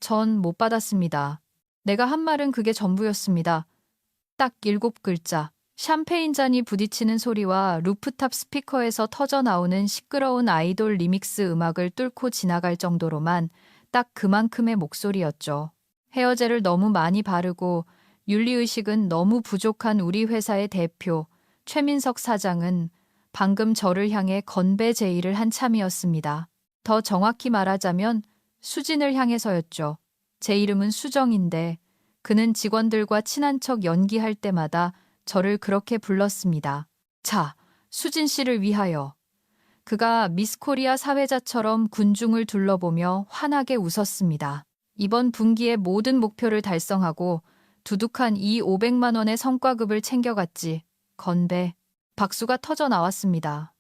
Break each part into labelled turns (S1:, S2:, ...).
S1: 전 못 받았습니다. 내가 한 말은 그게 전부였습니다. 딱 7글자. 샴페인 잔이 부딪히는 소리와 루프탑 스피커에서 터져 나오는 시끄러운 아이돌 리믹스 음악을 뚫고 지나갈 정도로만 딱 그만큼의 목소리였죠. 헤어젤을 너무 많이 바르고 윤리의식은 너무 부족한 우리 회사의 대표 최민석 사장은 방금 저를 향해 건배 제의를 한 참이었습니다. 더 정확히 말하자면 수진을 향해서였죠. 제 이름은 수정인데 그는 직원들과 친한 척 연기할 때마다 저를 그렇게 불렀습니다. 자, 수진 씨를 위하여. 그가 미스코리아 사회자처럼 군중을 둘러보며 환하게 웃었습니다. 이번 분기의 모든 목표를 달성하고 두둑한 이 500만 원의 성과급을 챙겨갔지. 건배. 박수가 터져 나왔습니다.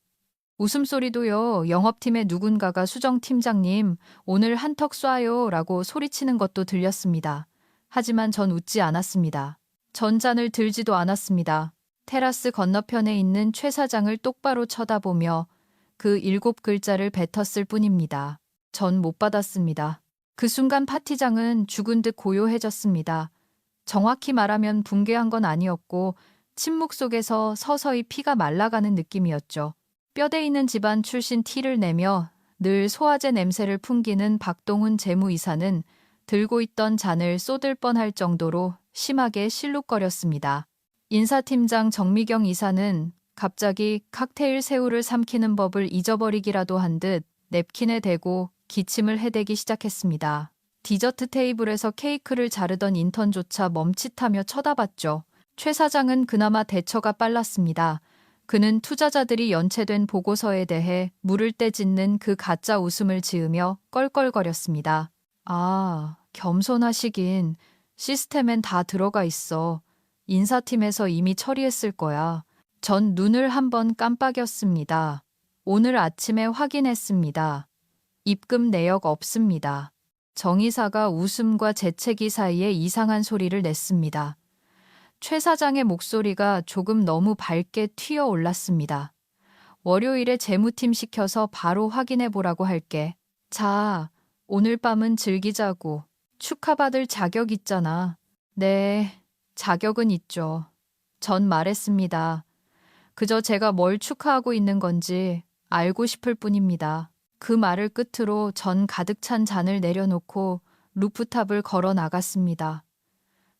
S1: 웃음소리도요, 영업팀의 누군가가 수정 팀장님, 오늘 한턱 쏴요 라고 소리치는 것도 들렸습니다. 하지만 전 웃지 않았습니다. 전잔을 들지도 않았습니다. 테라스 건너편에 있는 최 사장을 똑바로 쳐다보며 그 7글자를 뱉었을 뿐입니다. 전 못 받았습니다. 그 순간 파티장은 죽은 듯 고요해졌습니다. 정확히 말하면 붕괴한 건 아니었고 침묵 속에서 서서히 피가 말라가는 느낌이었죠. 뼈대 있는 집안 출신 티를 내며 늘 소화제 냄새를 풍기는 박동훈 재무이사는 들고 있던 잔을 쏟을 뻔할 정도로 심하게 실룩거렸습니다. 인사팀장 정미경 이사는 갑자기 칵테일 새우를 삼키는 법을 잊어버리기라도 한 듯 냅킨에 대고 기침을 해대기 시작했습니다. 디저트 테이블에서 케이크를 자르던 인턴조차 멈칫하며 쳐다봤죠. 최 사장은 그나마 대처가 빨랐습니다. 그는 투자자들이 연체된 보고서에 대해 물을 때 짓는 그 가짜 웃음을 지으며 껄껄거렸습니다. 아, 겸손하시긴. 시스템엔 다 들어가 있어. 인사팀에서 이미 처리했을 거야. 전 눈을 한번 깜빡였습니다. 오늘 아침에 확인했습니다. 입금 내역 없습니다. 정이사가 웃음과 재채기 사이에 이상한 소리를 냈습니다. 최 사장의 목소리가 조금 너무 밝게 튀어 올랐습니다. 월요일에 재무팀 시켜서 바로 확인해 보라고 할게. 자, 오늘 밤은 즐기자고. 축하받을 자격 있잖아. 네, 자격은 있죠. 전 말했습니다. 그저 제가 뭘 축하하고 있는 건지 알고 싶을 뿐입니다. 그 말을 끝으로 전 가득 찬 잔을 내려놓고 루프탑을 걸어 나갔습니다.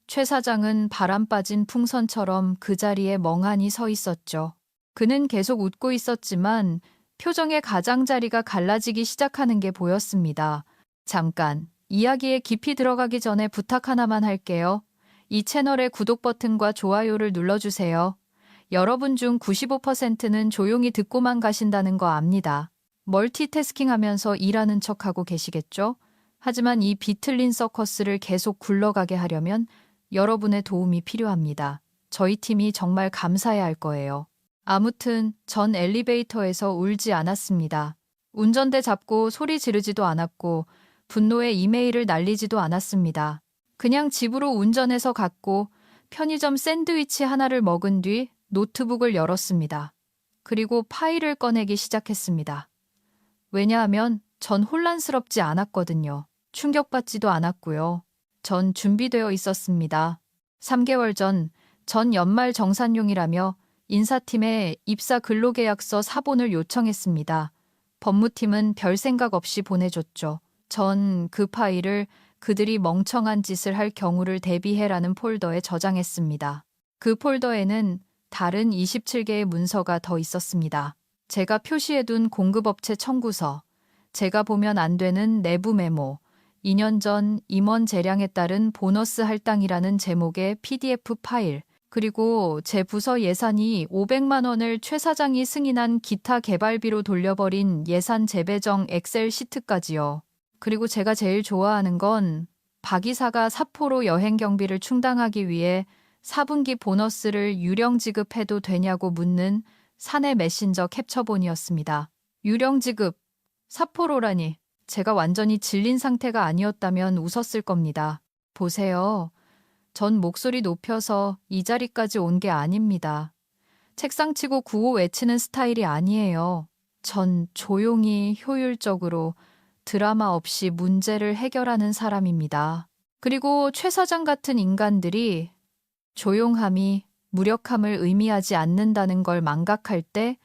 S1: 최 사장은 바람 빠진 풍선처럼 그 자리에 멍하니 서 있었죠. 그는 계속 웃고 있었지만 표정의 가장자리가 갈라지기 시작하는 게 보였습니다. 잠깐, 이야기에 깊이 들어가기 전에 부탁 하나만 할게요. 이 채널의 구독 버튼과 좋아요를 눌러주세요. 여러분 중 95%는 조용히 듣고만 가신다는 거 압니다. 멀티태스킹 하면서 일하는 척하고 계시겠죠? 하지만 이 비틀린 서커스를 계속 굴러가게 하려면 여러분의 도움이 필요합니다. 저희 팀이 정말 감사해야 할 거예요. 아무튼 전 엘리베이터에서 울지 않았습니다. 운전대 잡고 소리 지르지도 않았고 분노의 이메일을 날리지도 않았습니다. 그냥 집으로 운전해서 갔고 편의점 샌드위치 하나를 먹은 뒤 노트북을 열었습니다. 그리고 파일을 꺼내기 시작했습니다. 왜냐하면 전 혼란스럽지 않았거든요. 충격받지도 않았고요. 전 준비되어 있었습니다. 3개월 전 연말 정산용이라며 인사팀에 입사 근로계약서 사본을 요청했습니다. 법무팀은 별 생각 없이 보내줬죠. 전 그 파일을 그들이 멍청한 짓을 할 경우를 대비해라는 폴더에 저장했습니다. 그 폴더에는 다른 27개의 문서가 더 있었습니다. 제가 표시해둔 공급업체 청구서, 제가 보면 안 되는 내부 메모, 2년 전 임원 재량에 따른 보너스 할당이라는 제목의 PDF 파일, 그리고 제 부서 예산이 500만 원을 최 사장이 승인한 기타 개발비로 돌려버린 예산 재배정 엑셀 시트까지요. 그리고 제가 제일 좋아하는 건 박 이사가 사포로 여행 경비를 충당하기 위해 4분기 보너스를 유령 지급해도 되냐고 묻는 사내 메신저 캡처본이었습니다. 유령 지급, 사포로라니. 제가 완전히 질린 상태가 아니었다면 웃었을 겁니다. 보세요. 전 목소리 높여서 이 자리까지 온 게 아닙니다. 책상 치고 구호 외치는 스타일이 아니에요. 전 조용히 효율적으로 드라마 없이 문제를 해결하는 사람입니다. 그리고 최 사장 같은 인간들이 조용함이 무력함을 의미하지 않는다는 걸 망각할 때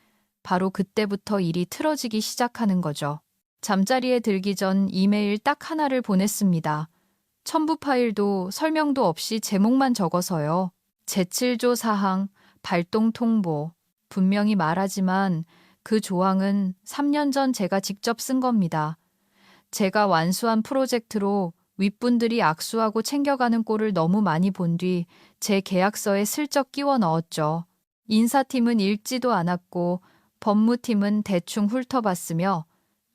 S1: 바로 그때부터 일이 틀어지기 시작하는 거죠. 잠자리에 들기 전 이메일 딱 하나를 보냈습니다. 첨부 파일도 설명도 없이 제목만 적어서요. 제7조 사항, 발동 통보. 분명히 말하지만 그 조항은 3년 전 제가 직접 쓴 겁니다. 제가 완수한 프로젝트로 윗분들이 악수하고 챙겨가는 꼴을 너무 많이 본 뒤 제 계약서에 슬쩍 끼워 넣었죠. 인사팀은 읽지도 않았고 법무팀은 대충 훑어봤으며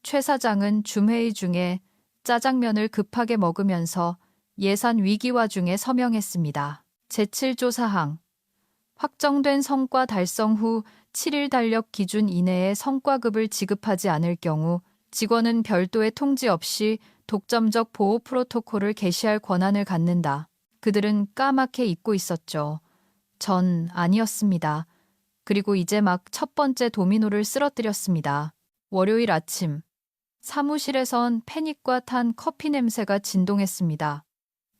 S1: 최 사장은 줌회의 중에 짜장면을 급하게 먹으면서 예산 위기 와중에 서명했습니다. 제7조 사항. 확정된 성과 달성 후 7일 달력 기준 이내에 성과급을 지급하지 않을 경우 직원은 별도의 통지 없이 독점적 보호 프로토콜을 개시할 권한을 갖는다. 그들은 까맣게 잊고 있었죠. 전 아니었습니다. 그리고 이제 막 첫 번째 도미노를 쓰러뜨렸습니다. 월요일 아침. 사무실에선 패닉과 탄 커피 냄새가 진동했습니다.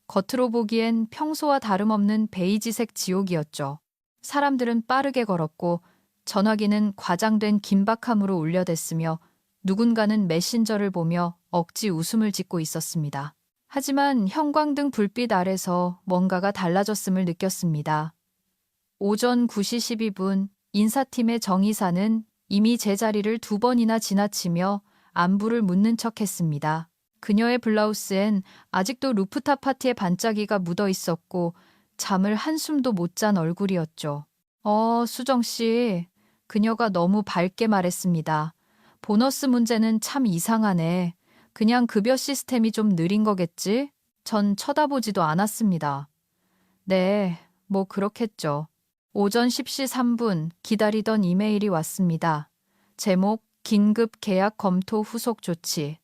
S1: 겉으로 보기엔 평소와 다름없는 베이지색 지옥이었죠. 사람들은 빠르게 걸었고 전화기는 과장된 긴박함으로 울려댔으며 누군가는 메신저를 보며 억지 웃음을 짓고 있었습니다. 하지만 형광등 불빛 아래서 뭔가가 달라졌음을 느꼈습니다. 오전 9시 12분 인사팀의 정 이사는 이미 제 자리를 2번이나 지나치며 안부를 묻는 척했습니다. 그녀의 블라우스엔 아직도 루프탑 파티의 반짝이가 묻어 있었고 잠을 한숨도 못 잔 얼굴이었죠. 수정 씨. 그녀가 너무 밝게 말했습니다. 보너스 문제는 참 이상하네. 그냥 급여 시스템이 좀 느린 거겠지? 전 쳐다보지도 않았습니다. 네, 뭐 그렇겠죠. 오전 10시 3분 기다리던 이메일이 왔습니다. 제목 긴급 계약 검토 후속 조치.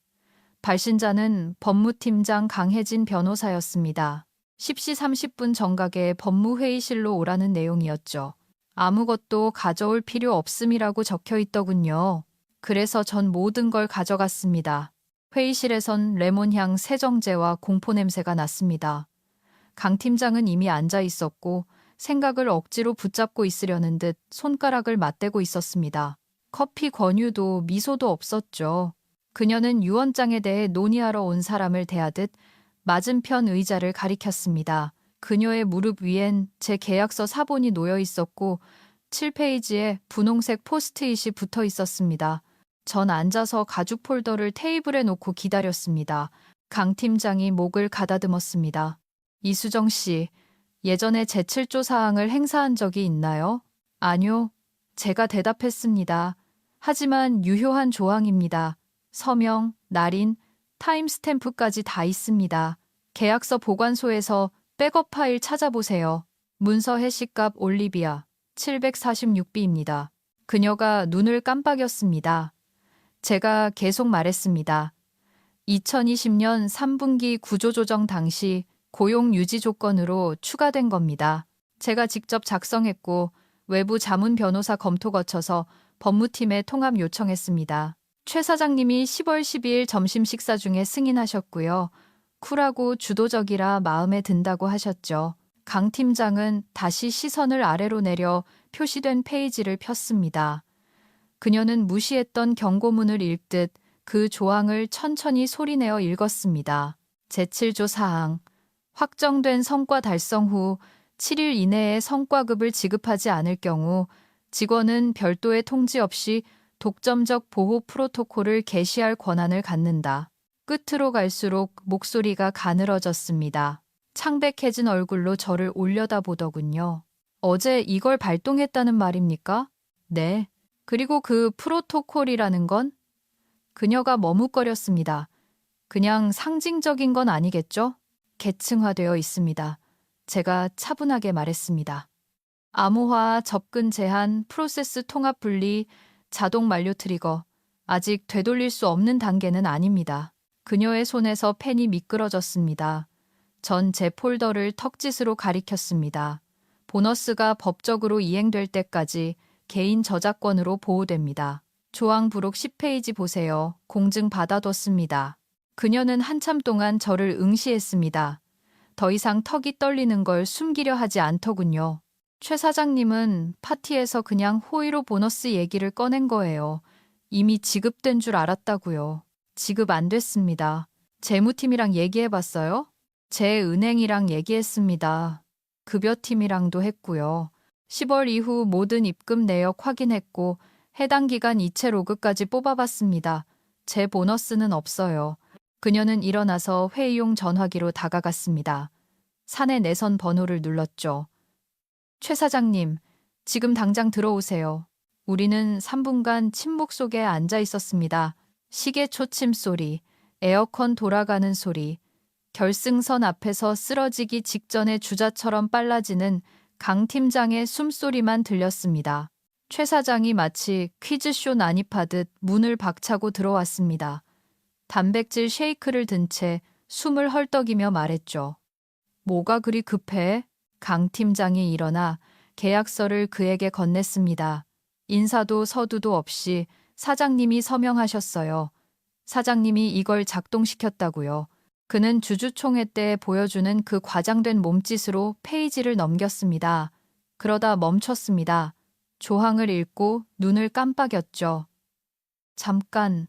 S1: 발신자는 법무팀장 강혜진 변호사였습니다. 10시 30분 정각에 법무회의실로 오라는 내용이었죠. 아무것도 가져올 필요 없음이라고 적혀 있더군요. 그래서 전 모든 걸 가져갔습니다. 회의실에선 레몬향 세정제와 공포 냄새가 났습니다. 강 팀장은 이미 앉아 있었고 생각을 억지로 붙잡고 있으려는 듯 손가락을 맞대고 있었습니다. 커피 권유도 미소도 없었죠. 그녀는 유언장에 대해 논의하러 온 사람을 대하듯 맞은편 의자를 가리켰습니다. 그녀의 무릎 위엔 제 계약서 사본이 놓여 있었고 7페이지에 분홍색 포스트잇이 붙어 있었습니다. 전 앉아서 가죽 폴더를 테이블에 놓고 기다렸습니다. 강 팀장이 목을 가다듬었습니다. 이수정 씨, 예전에 제7조 사항을 행사한 적이 있나요? 아니요. 제가 대답했습니다. 하지만 유효한 조항입니다. 서명, 날인, 타임스탬프까지 다 있습니다. 계약서 보관소에서 백업 파일 찾아보세요. 문서 해시값 올리비아 746비입니다. 그녀가 눈을 깜빡였습니다. 제가 계속 말했습니다. 2020년 3분기 구조조정 당시 고용 유지 조건으로 추가된 겁니다. 제가 직접 작성했고 외부 자문 변호사 검토 거쳐서 법무팀에 통합 요청했습니다. 최 사장님이 10월 12일 점심 식사 중에 승인하셨고요. 쿨하고 주도적이라 마음에 든다고 하셨죠. 강 팀장은 다시 시선을 아래로 내려 표시된 페이지를 폈습니다. 그녀는 무시했던 경고문을 읽듯 그 조항을 천천히 소리내어 읽었습니다. 제7조 사항. 확정된 성과 달성 후 7일 이내에 성과급을 지급하지 않을 경우 직원은 별도의 통지 없이 독점적 보호 프로토콜을 개시할 권한을 갖는다. 끝으로 갈수록 목소리가 가늘어졌습니다. 창백해진 얼굴로 저를 올려다보더군요. 어제 이걸 발동했다는 말입니까? 네. 그리고 그 프로토콜이라는 건? 그녀가 머뭇거렸습니다. 그냥 상징적인 건 아니겠죠? 계층화되어 있습니다. 제가 차분하게 말했습니다. 암호화, 접근 제한, 프로세스 통합 분리, 자동 만료 트리거. 아직 되돌릴 수 없는 단계는 아닙니다. 그녀의 손에서 펜이 미끄러졌습니다. 전 제 폴더를 턱짓으로 가리켰습니다. 보너스가 법적으로 이행될 때까지 개인 저작권으로 보호됩니다. 조항 부록 10페이지 보세요. 공증 받아뒀습니다. 그녀는 한참 동안 저를 응시했습니다. 더 이상 턱이 떨리는 걸 숨기려 하지 않더군요. 최 사장님은 파티에서 그냥 호의로 보너스 얘기를 꺼낸 거예요. 이미 지급된 줄 알았다고요. 지급 안 됐습니다. 재무팀이랑 얘기해봤어요? 제 은행이랑 얘기했습니다. 급여팀이랑도 했고요. 10월 이후 모든 입금 내역 확인했고 해당 기간 이체 로그까지 뽑아봤습니다. 제 보너스는 없어요. 그녀는 일어나서 회의용 전화기로 다가갔습니다. 사내 내선 번호를 눌렀죠. 최 사장님, 지금 당장 들어오세요. 우리는 3분간 침묵 속에 앉아 있었습니다. 시계 초침 소리, 에어컨 돌아가는 소리, 결승선 앞에서 쓰러지기 직전의 주자처럼 빨라지는 강 팀장의 숨소리만 들렸습니다. 최 사장이 마치 퀴즈쇼 난입하듯 문을 박차고 들어왔습니다. 단백질 쉐이크를 든 채 숨을 헐떡이며 말했죠. 뭐가 그리 급해? 강 팀장이 일어나 계약서를 그에게 건넸습니다. 인사도 서두도 없이 사장님이 서명하셨어요. 사장님이 이걸 작동시켰다고요. 그는 주주총회 때 보여주는 그 과장된 몸짓으로 페이지를 넘겼습니다. 그러다 멈췄습니다. 조항을 읽고 눈을 깜빡였죠. 잠깐,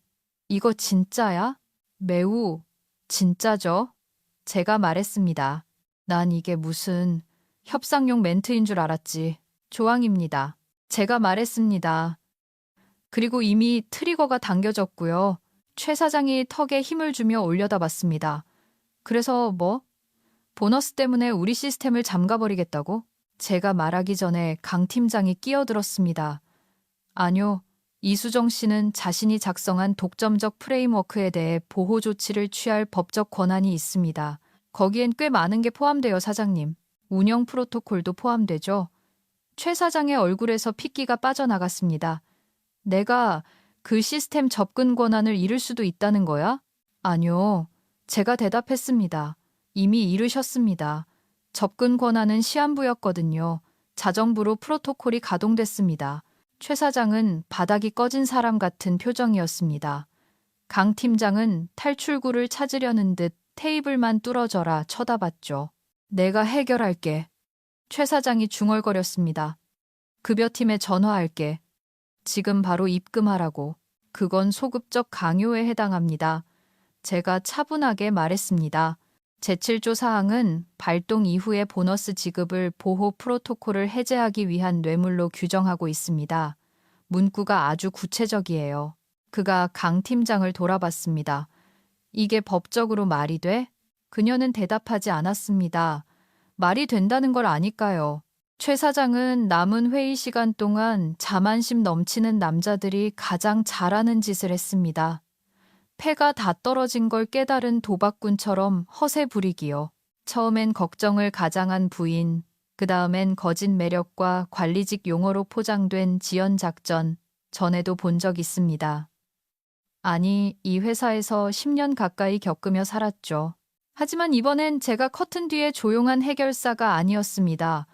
S1: 이거 진짜야? 매우 진짜죠? 제가 말했습니다. 난 이게 무슨 협상용 멘트인 줄 알았지. 조항입니다. 제가 말했습니다. 그리고 이미 트리거가 당겨졌고요. 최 사장이 턱에 힘을 주며 올려다 봤습니다. 그래서 뭐? 보너스 때문에 우리 시스템을 잠가버리겠다고? 제가 말하기 전에 강 팀장이 끼어들었습니다. 아니요. 이수정 씨는 자신이 작성한 독점적 프레임워크에 대해 보호 조치를 취할 법적 권한이 있습니다. 거기엔 꽤 많은 게 포함돼요, 사장님. 운영 프로토콜도 포함되죠. 최 사장의 얼굴에서 핏기가 빠져나갔습니다. 내가 그 시스템 접근 권한을 잃을 수도 있다는 거야? 아니요. 제가 대답했습니다. 이미 잃으셨습니다. 접근 권한은 시한부였거든요. 자정부로 프로토콜이 가동됐습니다. 최 사장은 바닥이 꺼진 사람 같은 표정이었습니다. 강 팀장은 탈출구를 찾으려는 듯 테이블만 뚫어져라 쳐다봤죠. 내가 해결할게. 최 사장이 중얼거렸습니다. 급여팀에 전화할게. 지금 바로 입금하라고. 그건 소급적 강요에 해당합니다. 제가 차분하게 말했습니다. 제7조 사항은 발동 이후의 보너스 지급을 보호 프로토콜을 해제하기 위한 뇌물로 규정하고 있습니다. 문구가 아주 구체적이에요. 그가 강 팀장을 돌아봤습니다. 이게 법적으로 말이 돼? 그녀는 대답하지 않았습니다. 말이 된다는 걸 아니까요. 최 사장은 남은 회의 시간 동안 자만심 넘치는 남자들이 가장 잘하는 짓을 했습니다. 패가 다 떨어진 걸 깨달은 도박꾼처럼 허세 부리기요. 처음엔 걱정을 가장한 부인, 그 다음엔 거짓 매력과 관리직 용어로 포장된 지연 작전, 전에도 본 적 있습니다. 아니, 이 회사에서 10년 가까이 겪으며 살았죠. 하지만 이번엔 제가 커튼 뒤에 조용한 해결사가 아니었습니다.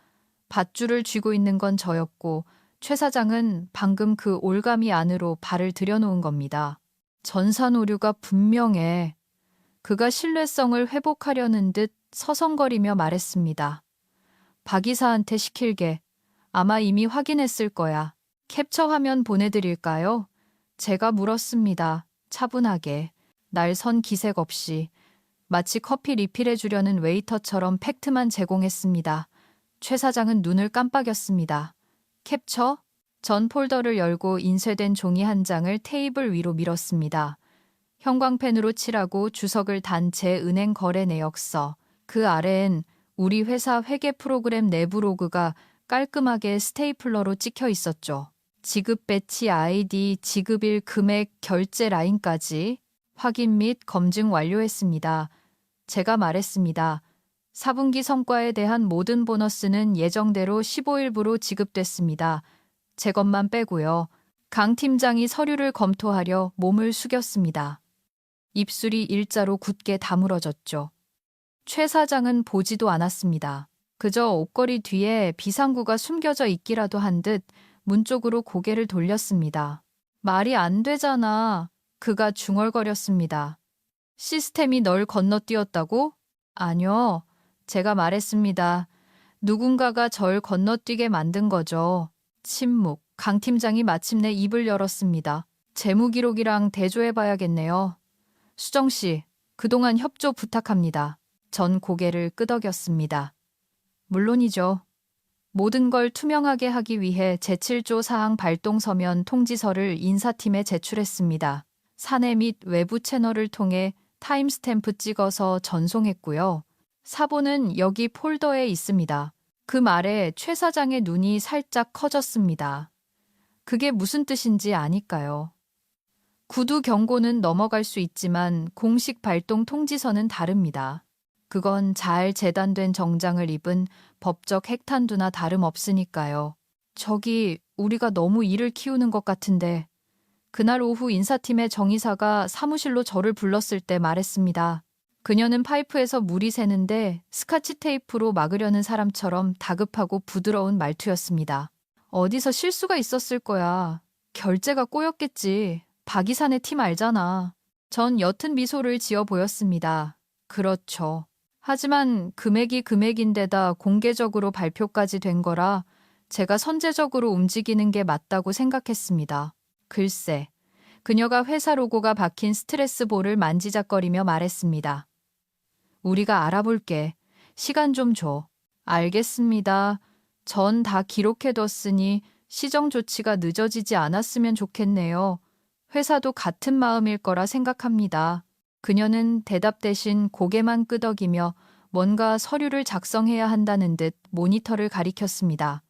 S1: 밧줄을 쥐고 있는 건 저였고 최 사장은 방금 그 올가미 안으로 발을 들여놓은 겁니다. 전산오류가 분명해. 그가 신뢰성을 회복하려는 듯 서성거리며 말했습니다. 박 이사한테 시킬게. 아마 이미 확인했을 거야. 캡처 화면 보내드릴까요? 제가 물었습니다. 차분하게. 날 선 기색 없이. 마치 커피 리필해주려는 웨이터처럼 팩트만 제공했습니다. 최 사장은 눈을 깜빡였습니다. 캡처? 전 폴더를 열고 인쇄된 종이 한 장을 테이블 위로 밀었습니다. 형광펜으로 칠하고 주석을 단 제 은행 거래 내역서. 그 아래엔 우리 회사 회계 프로그램 내부 로그가 깔끔하게 스테이플러로 찍혀 있었죠. 지급 배치 아이디, 지급일 금액, 결제 라인까지 확인 및 검증 완료했습니다. 제가 말했습니다. 4분기 성과에 대한 모든 보너스는 예정대로 15일부로 지급됐습니다. 제 것만 빼고요. 강 팀장이 서류를 검토하려 몸을 숙였습니다. 입술이 일자로 굳게 다물어졌죠. 최 사장은 보지도 않았습니다. 그저 옷걸이 뒤에 비상구가 숨겨져 있기라도 한 듯 문 쪽으로 고개를 돌렸습니다. 말이 안 되잖아. 그가 중얼거렸습니다. 시스템이 널 건너뛰었다고? 아니요. 제가 말했습니다. 누군가가 절 건너뛰게 만든 거죠. 침묵. 강 팀장이 마침내 입을 열었습니다. 재무 기록이랑 대조해봐야겠네요. 수정 씨, 그동안 협조 부탁합니다. 전 고개를 끄덕였습니다. 물론이죠. 모든 걸 투명하게 하기 위해 제7조 사항 발동 서면 통지서를 인사팀에 제출했습니다. 사내 및 외부 채널을 통해 타임스탬프 찍어서 전송했고요. 사본은 여기 폴더에 있습니다. 그 말에 최 사장의 눈이 살짝 커졌습니다. 그게 무슨 뜻인지 아니까요. 구두 경고는 넘어갈 수 있지만 공식 발동 통지서는 다릅니다. 그건 잘 재단된 정장을 입은 법적 핵탄두나 다름없으니까요. 저기 우리가 너무 일을 키우는 것 같은데 그날 오후 인사팀의 정이사가 사무실로 저를 불렀을 때 말했습니다. 그녀는 파이프에서 물이 새는데 스카치 테이프로 막으려는 사람처럼 다급하고 부드러운 말투였습니다. 어디서 실수가 있었을 거야. 결제가 꼬였겠지. 박이사네 팀 알잖아. 전 옅은 미소를 지어 보였습니다. 그렇죠. 하지만 금액이 금액인데다 공개적으로 발표까지 된 거라 제가 선제적으로 움직이는 게 맞다고 생각했습니다. 글쎄, 그녀가 회사 로고가 박힌 스트레스볼을 만지작거리며 말했습니다. 우리가 알아볼게. 시간 좀 줘. 알겠습니다. 전 다 기록해뒀으니 시정 조치가 늦어지지 않았으면 좋겠네요. 회사도 같은 마음일 거라 생각합니다. 그녀는 대답 대신 고개만 끄덕이며 뭔가 서류를 작성해야 한다는 듯 모니터를 가리켰습니다.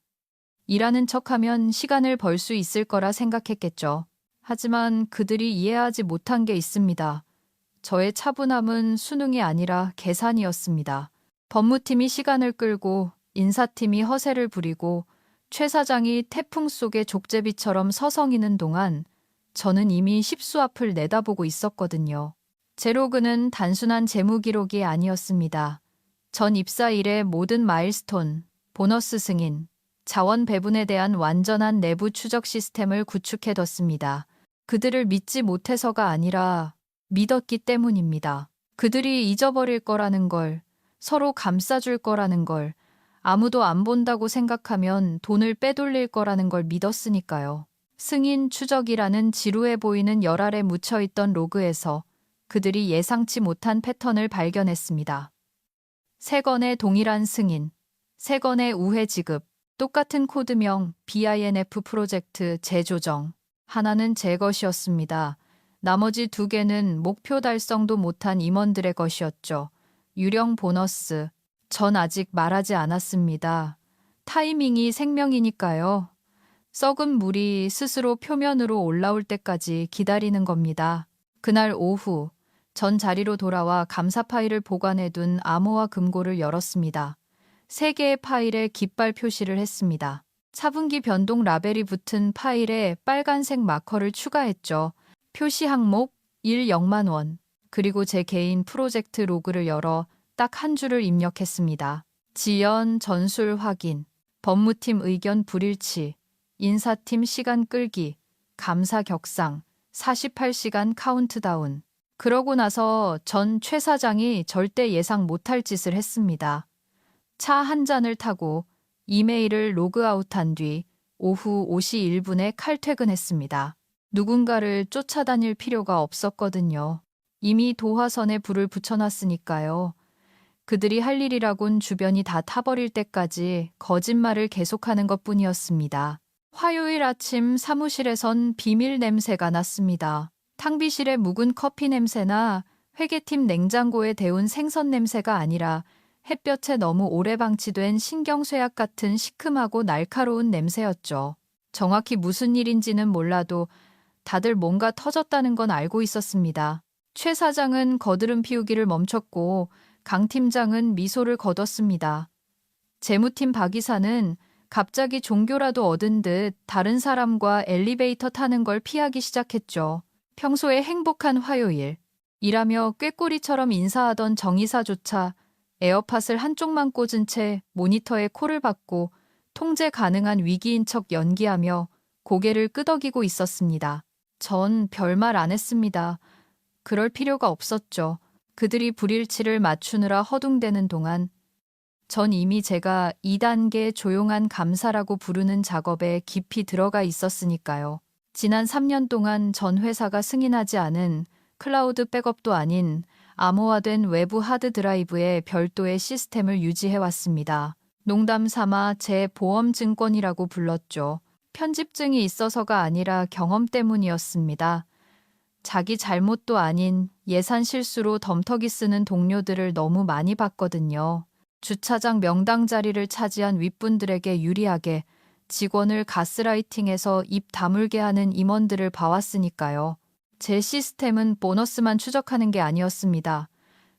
S1: 일하는 척하면 시간을 벌 수 있을 거라 생각했겠죠. 하지만 그들이 이해하지 못한 게 있습니다. 저의 차분함은 수능이 아니라 계산이었습니다. 법무팀이 시간을 끌고 인사팀이 허세를 부리고 최 사장이 태풍 속의 족제비처럼 서성이는 동안 저는 이미 십수 앞을 내다보고 있었거든요. 제 로그는 단순한 재무 기록이 아니었습니다. 전 입사 이래 모든 마일스톤, 보너스 승인, 자원 배분에 대한 완전한 내부 추적 시스템을 구축해뒀습니다. 그들을 믿지 못해서가 아니라 믿었기 때문입니다. 그들이 잊어버릴 거라는 걸, 서로 감싸줄 거라는 걸, 아무도 안 본다고 생각하면 돈을 빼돌릴 거라는 걸 믿었으니까요. 승인 추적이라는 지루해 보이는 열 아래 묻혀있던 로그에서 그들이 예상치 못한 패턴을 발견했습니다. 3건의 동일한 승인, 3건의 우회 지급, 똑같은 코드명 BINF 프로젝트 재조정. 하나는 제 것이었습니다. 나머지 2개는 목표 달성도 못한 임원들의 것이었죠. 유령 보너스. 전 아직 말하지 않았습니다. 타이밍이 생명이니까요. 썩은 물이 스스로 표면으로 올라올 때까지 기다리는 겁니다. 그날 오후, 전 자리로 돌아와 감사 파일을 보관해둔 암호화 금고를 열었습니다. 3개의 파일에 깃발 표시를 했습니다. 차분기 변동 라벨이 붙은 파일에 빨간색 마커를 추가했죠. 표시 항목 0만 원. 그리고 제 개인 프로젝트 로그를 열어 딱 한 줄을 입력했습니다. 지연 전술 확인, 법무팀 의견 불일치, 인사팀 시간 끌기, 감사 격상, 48시간 카운트다운. 그러고 나서 전 최 사장이 절대 예상 못할 짓을 했습니다. 차 한 잔을 타고 이메일을 로그아웃한 뒤 오후 5시 1분에 칼퇴근했습니다. 누군가를 쫓아다닐 필요가 없었거든요. 이미 도화선에 불을 붙여놨으니까요. 그들이 할 일이라곤 주변이 다 타버릴 때까지 거짓말을 계속하는 것뿐이었습니다. 화요일 아침 사무실에선 비밀 냄새가 났습니다. 탕비실의 묵은 커피 냄새나 회계팀 냉장고에 데운 생선 냄새가 아니라 햇볕에 너무 오래 방치된 신경쇠약 같은 시큼하고 날카로운 냄새였죠. 정확히 무슨 일인지는 몰라도 다들 뭔가 터졌다는 건 알고 있었습니다. 최 사장은 거드름 피우기를 멈췄고 강 팀장은 미소를 거뒀습니다. 재무팀 박 이사는 갑자기 종교라도 얻은 듯 다른 사람과 엘리베이터 타는 걸 피하기 시작했죠. 평소에 행복한 화요일. 일하며 꾀꼬리처럼 인사하던 정 이사조차 에어팟을 한쪽만 꽂은 채 모니터에 콜을 받고 통제 가능한 위기인 척 연기하며 고개를 끄덕이고 있었습니다. 전 별말 안 했습니다. 그럴 필요가 없었죠. 그들이 불일치를 맞추느라 허둥대는 동안 전 이미 제가 2단계 조용한 감사라고 부르는 작업에 깊이 들어가 있었으니까요. 지난 3년 동안 전 회사가 승인하지 않은 클라우드 백업도 아닌 암호화된 외부 하드 드라이브에 별도의 시스템을 유지해 왔습니다. 농담 삼아 제 보험증권이라고 불렀죠. 편집증이 있어서가 아니라 경험 때문이었습니다. 자기 잘못도 아닌 예산 실수로 덤터기 쓰는 동료들을 너무 많이 봤거든요. 주차장 명당 자리를 차지한 윗분들에게 유리하게 직원을 가스라이팅해서 입 다물게 하는 임원들을 봐왔으니까요. 제 시스템은 보너스만 추적하는 게 아니었습니다.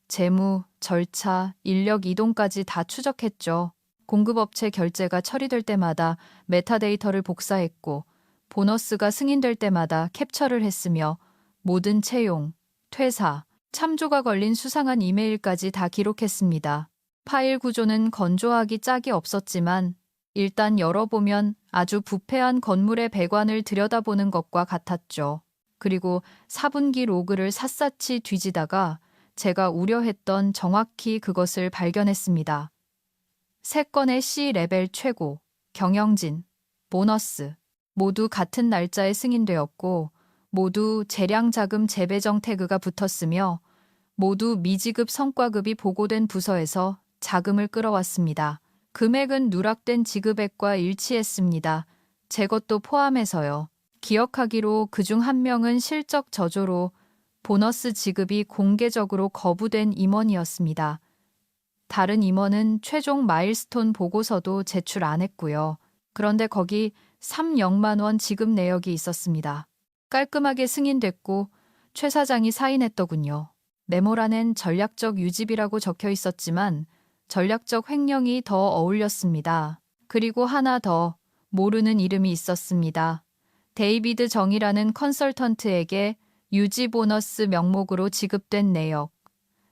S1: 재무, 절차, 인력 이동까지 다 추적했죠. 공급업체 결제가 처리될 때마다 메타데이터를 복사했고 보너스가 승인될 때마다 캡처를 했으며 모든 채용, 퇴사, 참조가 걸린 수상한 이메일까지 다 기록했습니다. 파일 구조는 건조하기 짝이 없었지만 일단 열어보면 아주 부패한 건물의 배관을 들여다보는 것과 같았죠. 그리고 4분기 로그를 샅샅이 뒤지다가 제가 우려했던 정확히 그것을 발견했습니다. 3건의 C레벨 최고, 경영진, 보너스 모두 같은 날짜에 승인되었고 모두 재량자금 재배정 태그가 붙었으며 모두 미지급 성과급이 보고된 부서에서 자금을 끌어왔습니다. 금액은 누락된 지급액과 일치했습니다. 제 것도 포함해서요. 기억하기로 그중 한 명은 실적 저조로 보너스 지급이 공개적으로 거부된 임원이었습니다. 다른 임원은 최종 마일스톤 보고서도 제출 안 했고요. 그런데 거기 3,000만 원 지급 내역이 있었습니다. 깔끔하게 승인됐고 최 사장이 사인했더군요. 메모란엔 전략적 유지비라고 적혀 있었지만 전략적 횡령이 더 어울렸습니다. 그리고 하나 더 모르는 이름이 있었습니다. 데이비드 정이라는 컨설턴트에게 유지 보너스 명목으로 지급된 내역,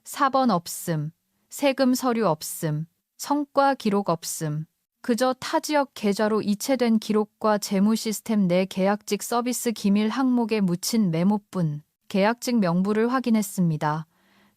S1: 4번 없음, 세금 서류 없음, 성과 기록 없음, 그저 타지역 계좌로 이체된 기록과 재무 시스템 내 계약직 서비스 기밀 항목에 묻힌 메모뿐. 계약직 명부를 확인했습니다.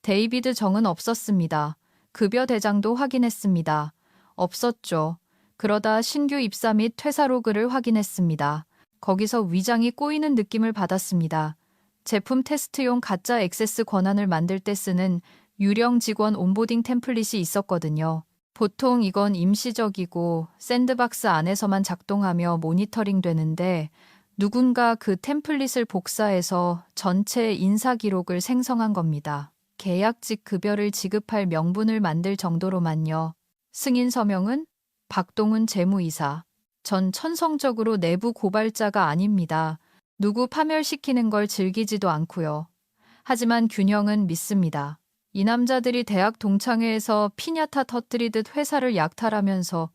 S1: 데이비드 정은 없었습니다. 급여 대장도 확인했습니다. 없었죠. 그러다 신규 입사 및 퇴사 로그를 확인했습니다. 거기서 위장이 꼬이는 느낌을 받았습니다. 제품 테스트용 가짜 액세스 권한을 만들 때 쓰는 유령 직원 온보딩 템플릿이 있었거든요. 보통 이건 임시적이고 샌드박스 안에서만 작동하며 모니터링 되는데 누군가 그 템플릿을 복사해서 전체 인사 기록을 생성한 겁니다. 계약직 급여를 지급할 명분을 만들 정도로만요. 승인 서명은 박동훈 재무이사. 전 천성적으로 내부 고발자가 아닙니다. 누구 파멸시키는 걸 즐기지도 않고요. 하지만 균형은 믿습니다. 이 남자들이 대학 동창회에서 피냐타 터뜨리듯 회사를 약탈하면서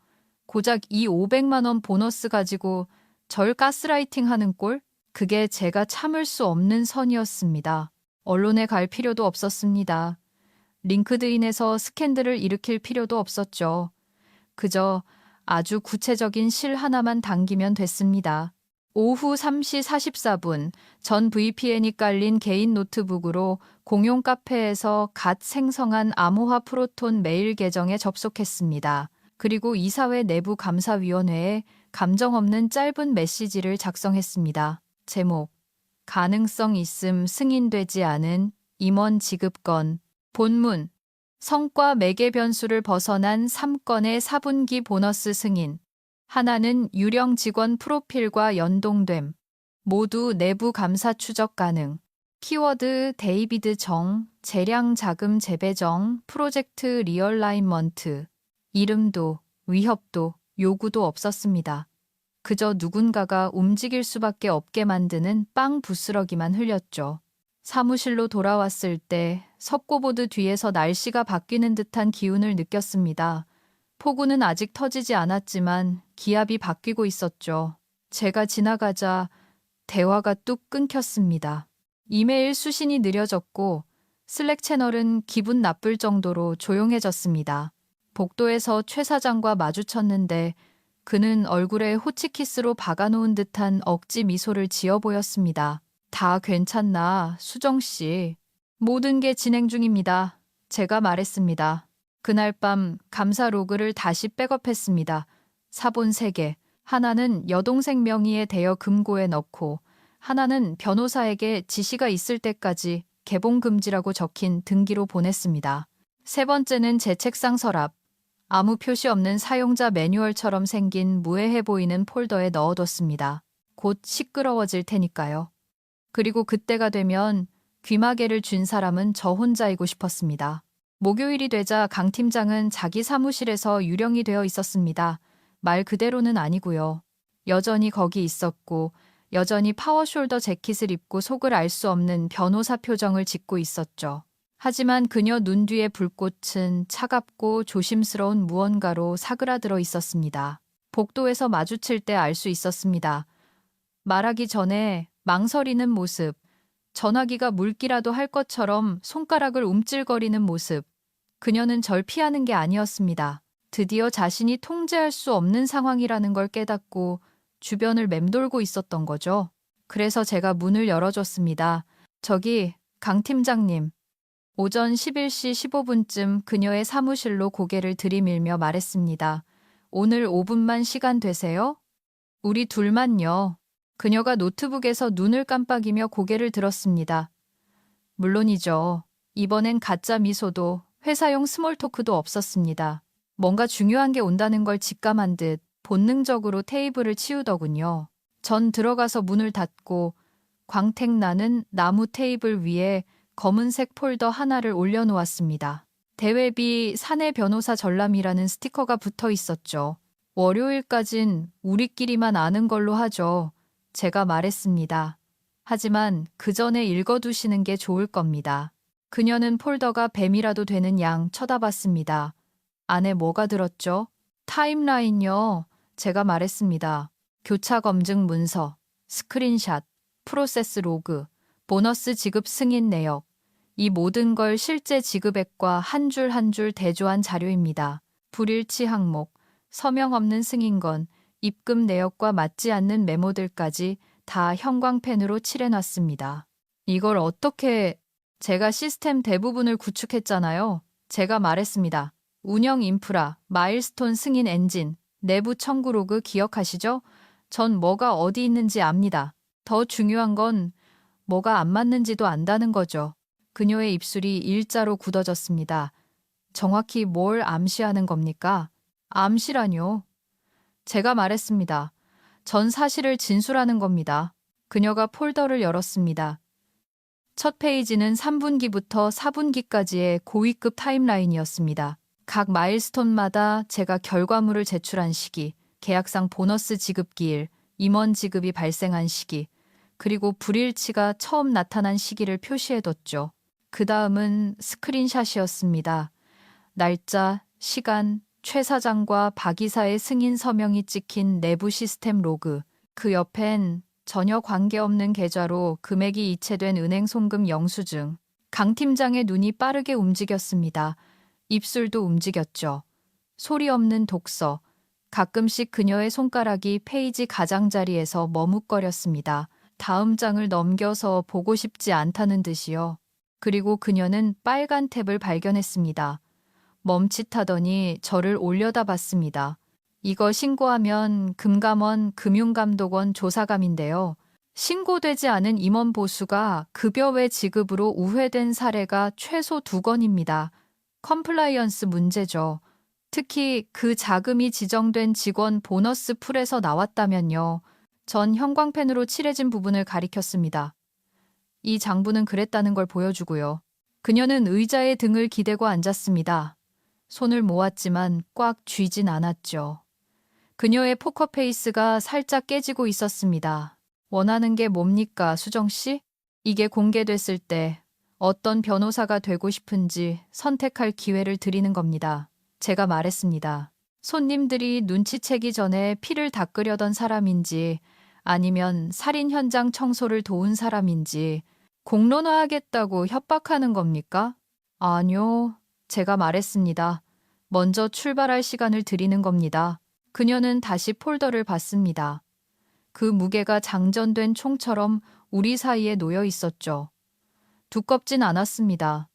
S1: 고작 이 500만 원 보너스 가지고 절 가스라이팅 하는 꼴? 그게 제가 참을 수 없는 선이었습니다. 언론에 갈 필요도 없었습니다. 링크드인에서 스캔들을 일으킬 필요도 없었죠. 그저 아주 구체적인 실 하나만 당기면 됐습니다. 오후 3시 44분 전 VPN이 깔린 개인 노트북으로 공용 카페에서 갓 생성한 암호화 프로톤 메일 계정에 접속했습니다. 그리고 이사회 내부 감사위원회에 감정 없는 짧은 메시지를 작성했습니다. 제목: 가능성 있음 승인되지 않은 임원 지급건. 본문: 성과 매개 변수를 벗어난 3건의 4분기 보너스 승인. 하나는 유령 직원 프로필과 연동됨. 모두 내부 감사 추적 가능. 키워드: 데이비드 정, 재량 자금 재배정, 프로젝트 리얼라인먼트. 이름도, 위협도, 요구도 없었습니다. 그저 누군가가 움직일 수밖에 없게 만드는 빵 부스러기만 흘렸죠. 사무실로 돌아왔을 때 석고보드 뒤에서 날씨가 바뀌는 듯한 기운을 느꼈습니다. 폭우는 아직 터지지 않았지만 기압이 바뀌고 있었죠. 제가 지나가자 대화가 뚝 끊겼습니다. 이메일 수신이 느려졌고 슬랙 채널은 기분 나쁠 정도로 조용해졌습니다. 복도에서 최 사장과 마주쳤는데 그는 얼굴에 호치키스로 박아놓은 듯한 억지 미소를 지어 보였습니다. 다 괜찮나, 수정 씨. 모든 게 진행 중입니다. 제가 말했습니다. 그날 밤 감사 로그를 다시 백업했습니다. 사본 3개. 하나는 여동생 명의의 대여 금고에 넣고 하나는 변호사에게 지시가 있을 때까지 개봉 금지라고 적힌 등기로 보냈습니다. 3번째는 제 책상 서랍. 아무 표시 없는 사용자 매뉴얼처럼 생긴 무해해 보이는 폴더에 넣어뒀습니다. 곧 시끄러워질 테니까요. 그리고 그때가 되면 귀마개를 쥔 사람은 저 혼자이고 싶었습니다. 목요일이 되자 강 팀장은 자기 사무실에서 유령이 되어 있었습니다. 말 그대로는 아니고요. 여전히 거기 있었고 여전히 파워숄더 재킷을 입고 속을 알 수 없는 변호사 표정을 짓고 있었죠. 하지만 그녀 눈 뒤의 불꽃은 차갑고 조심스러운 무언가로 사그라들어 있었습니다. 복도에서 마주칠 때 알 수 있었습니다. 말하기 전에 망설이는 모습, 전화기가 물기라도 할 것처럼 손가락을 움찔거리는 모습. 그녀는 절 피하는 게 아니었습니다. 드디어 자신이 통제할 수 없는 상황이라는 걸 깨닫고 주변을 맴돌고 있었던 거죠. 그래서 제가 문을 열어줬습니다. 저기, 강 팀장님. 오전 11시 15분쯤 그녀의 사무실로 고개를 들이밀며 말했습니다. 오늘 5분만 시간 되세요? 우리 둘만요. 그녀가 노트북에서 눈을 깜빡이며 고개를 들었습니다. 물론이죠. 이번엔 가짜 미소도 회사용 스몰 토크도 없었습니다. 뭔가 중요한 게 온다는 걸 직감한 듯 본능적으로 테이블을 치우더군요. 전 들어가서 문을 닫고 광택 나는 나무 테이블 위에 검은색 폴더 하나를 올려놓았습니다. 대회비 사내 변호사 전람이라는 스티커가 붙어 있었죠. 월요일까진 우리끼리만 아는 걸로 하죠. 제가 말했습니다. 하지만 그 전에 읽어두시는 게 좋을 겁니다. 그녀는 폴더가 뱀이라도 되는 양 쳐다봤습니다. 안에 뭐가 들었죠? 타임라인요. 제가 말했습니다. 교차 검증 문서, 스크린샷, 프로세스 로그, 보너스 지급 승인 내역. 이 모든 걸 실제 지급액과 한 줄 한 줄 대조한 자료입니다. 불일치 항목, 서명 없는 승인건, 입금 내역과 맞지 않는 메모들까지 다 형광펜으로 칠해놨습니다. 이걸 어떻게... 제가 시스템 대부분을 구축했잖아요. 제가 말했습니다. 운영 인프라, 마일스톤 승인 엔진, 내부 청구 로그 기억하시죠? 전 뭐가 어디 있는지 압니다. 더 중요한 건 뭐가 안 맞는지도 안다는 거죠. 그녀의 입술이 일자로 굳어졌습니다. 정확히 뭘 암시하는 겁니까? 암시라뇨. 제가 말했습니다. 전 사실을 진술하는 겁니다. 그녀가 폴더를 열었습니다. 첫 페이지는 3분기부터 4분기까지의 고위급 타임라인이었습니다. 각 마일스톤마다 제가 결과물을 제출한 시기, 계약상 보너스 지급기일, 임원 지급이 발생한 시기, 그리고 불일치가 처음 나타난 시기를 표시해뒀죠. 그 다음은 스크린샷이었습니다. 날짜, 시간, 최 사장과 박 이사의 승인 서명이 찍힌 내부 시스템 로그, 그 옆엔 전혀 관계없는 계좌로 금액이 이체된 은행 송금 영수증. 강 팀장의 눈이 빠르게 움직였습니다. 입술도 움직였죠. 소리 없는 독서. 가끔씩 그녀의 손가락이 페이지 가장자리에서 머뭇거렸습니다. 다음 장을 넘겨서 보고 싶지 않다는 듯이요. 그리고 그녀는 빨간 탭을 발견했습니다. 멈칫하더니 저를 올려다봤습니다. 이거 신고하면 금감원 금융감독원 조사감인데요. 신고되지 않은 임원 보수가 급여 외 지급으로 우회된 사례가 최소 2건입니다. 컴플라이언스 문제죠. 특히 그 자금이 지정된 직원 보너스 풀에서 나왔다면요. 전 형광펜으로 칠해진 부분을 가리켰습니다. 이 장부는 그랬다는 걸 보여주고요. 그녀는 의자에 등을 기대고 앉았습니다. 손을 모았지만 꽉 쥐진 않았죠. 그녀의 포커페이스가 살짝 깨지고 있었습니다. 원하는 게 뭡니까, 수정씨? 이게 공개됐을 때 어떤 변호사가 되고 싶은지 선택할 기회를 드리는 겁니다. 제가 말했습니다. 손님들이 눈치채기 전에 피를 닦으려던 사람인지 아니면 살인 현장 청소를 도운 사람인지 공론화하겠다고 협박하는 겁니까? 아니요. 제가 말했습니다. 먼저 출발할 시간을 드리는 겁니다. 그녀는 다시 폴더를 봤습니다. 그 무게가 장전된 총처럼 우리 사이에 놓여 있었죠. 두껍진 않았습니다.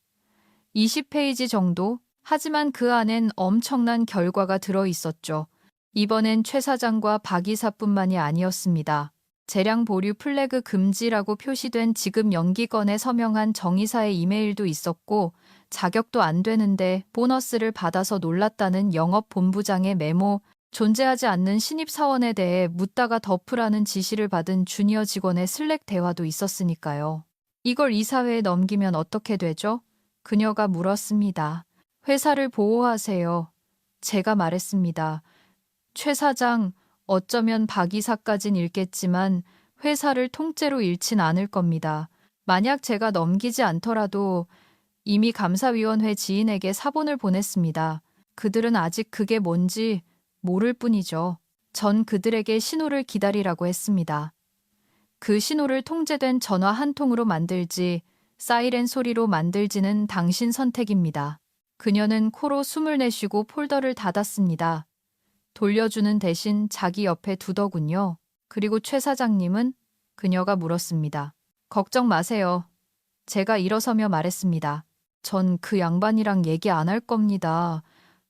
S1: 20페이지 정도? 하지만 그 안엔 엄청난 결과가 들어 있었죠. 이번엔 최 사장과 박 이사뿐만이 아니었습니다. 재량 보류 플래그 금지라고 표시된 지급 연기건에 서명한 정 이사의 이메일도 있었고 자격도 안 되는데 보너스를 받아서 놀랐다는 영업본부장의 메모, 존재하지 않는 신입사원에 대해 묻다가 덮으라는 지시를 받은 주니어 직원의 슬랙 대화도 있었으니까요. 이걸 이사회에 넘기면 어떻게 되죠? 그녀가 물었습니다. 회사를 보호하세요. 제가 말했습니다. 최 사장, 어쩌면 박 이사까진 잃겠지만 회사를 통째로 잃진 않을 겁니다. 만약 제가 넘기지 않더라도 이미 감사위원회 지인에게 사본을 보냈습니다. 그들은 아직 그게 뭔지 모를 뿐이죠. 전 그들에게 신호를 기다리라고 했습니다. 그 신호를 통제된 전화 한 통으로 만들지 사이렌 소리로 만들지는 당신 선택입니다. 그녀는 코로 숨을 내쉬고 폴더를 닫았습니다. 돌려주는 대신 자기 옆에 두더군요. 그리고 최 사장님은? 그녀가 물었습니다. 걱정 마세요. 제가 일어서며 말했습니다. 전 그 양반이랑 얘기 안 할 겁니다.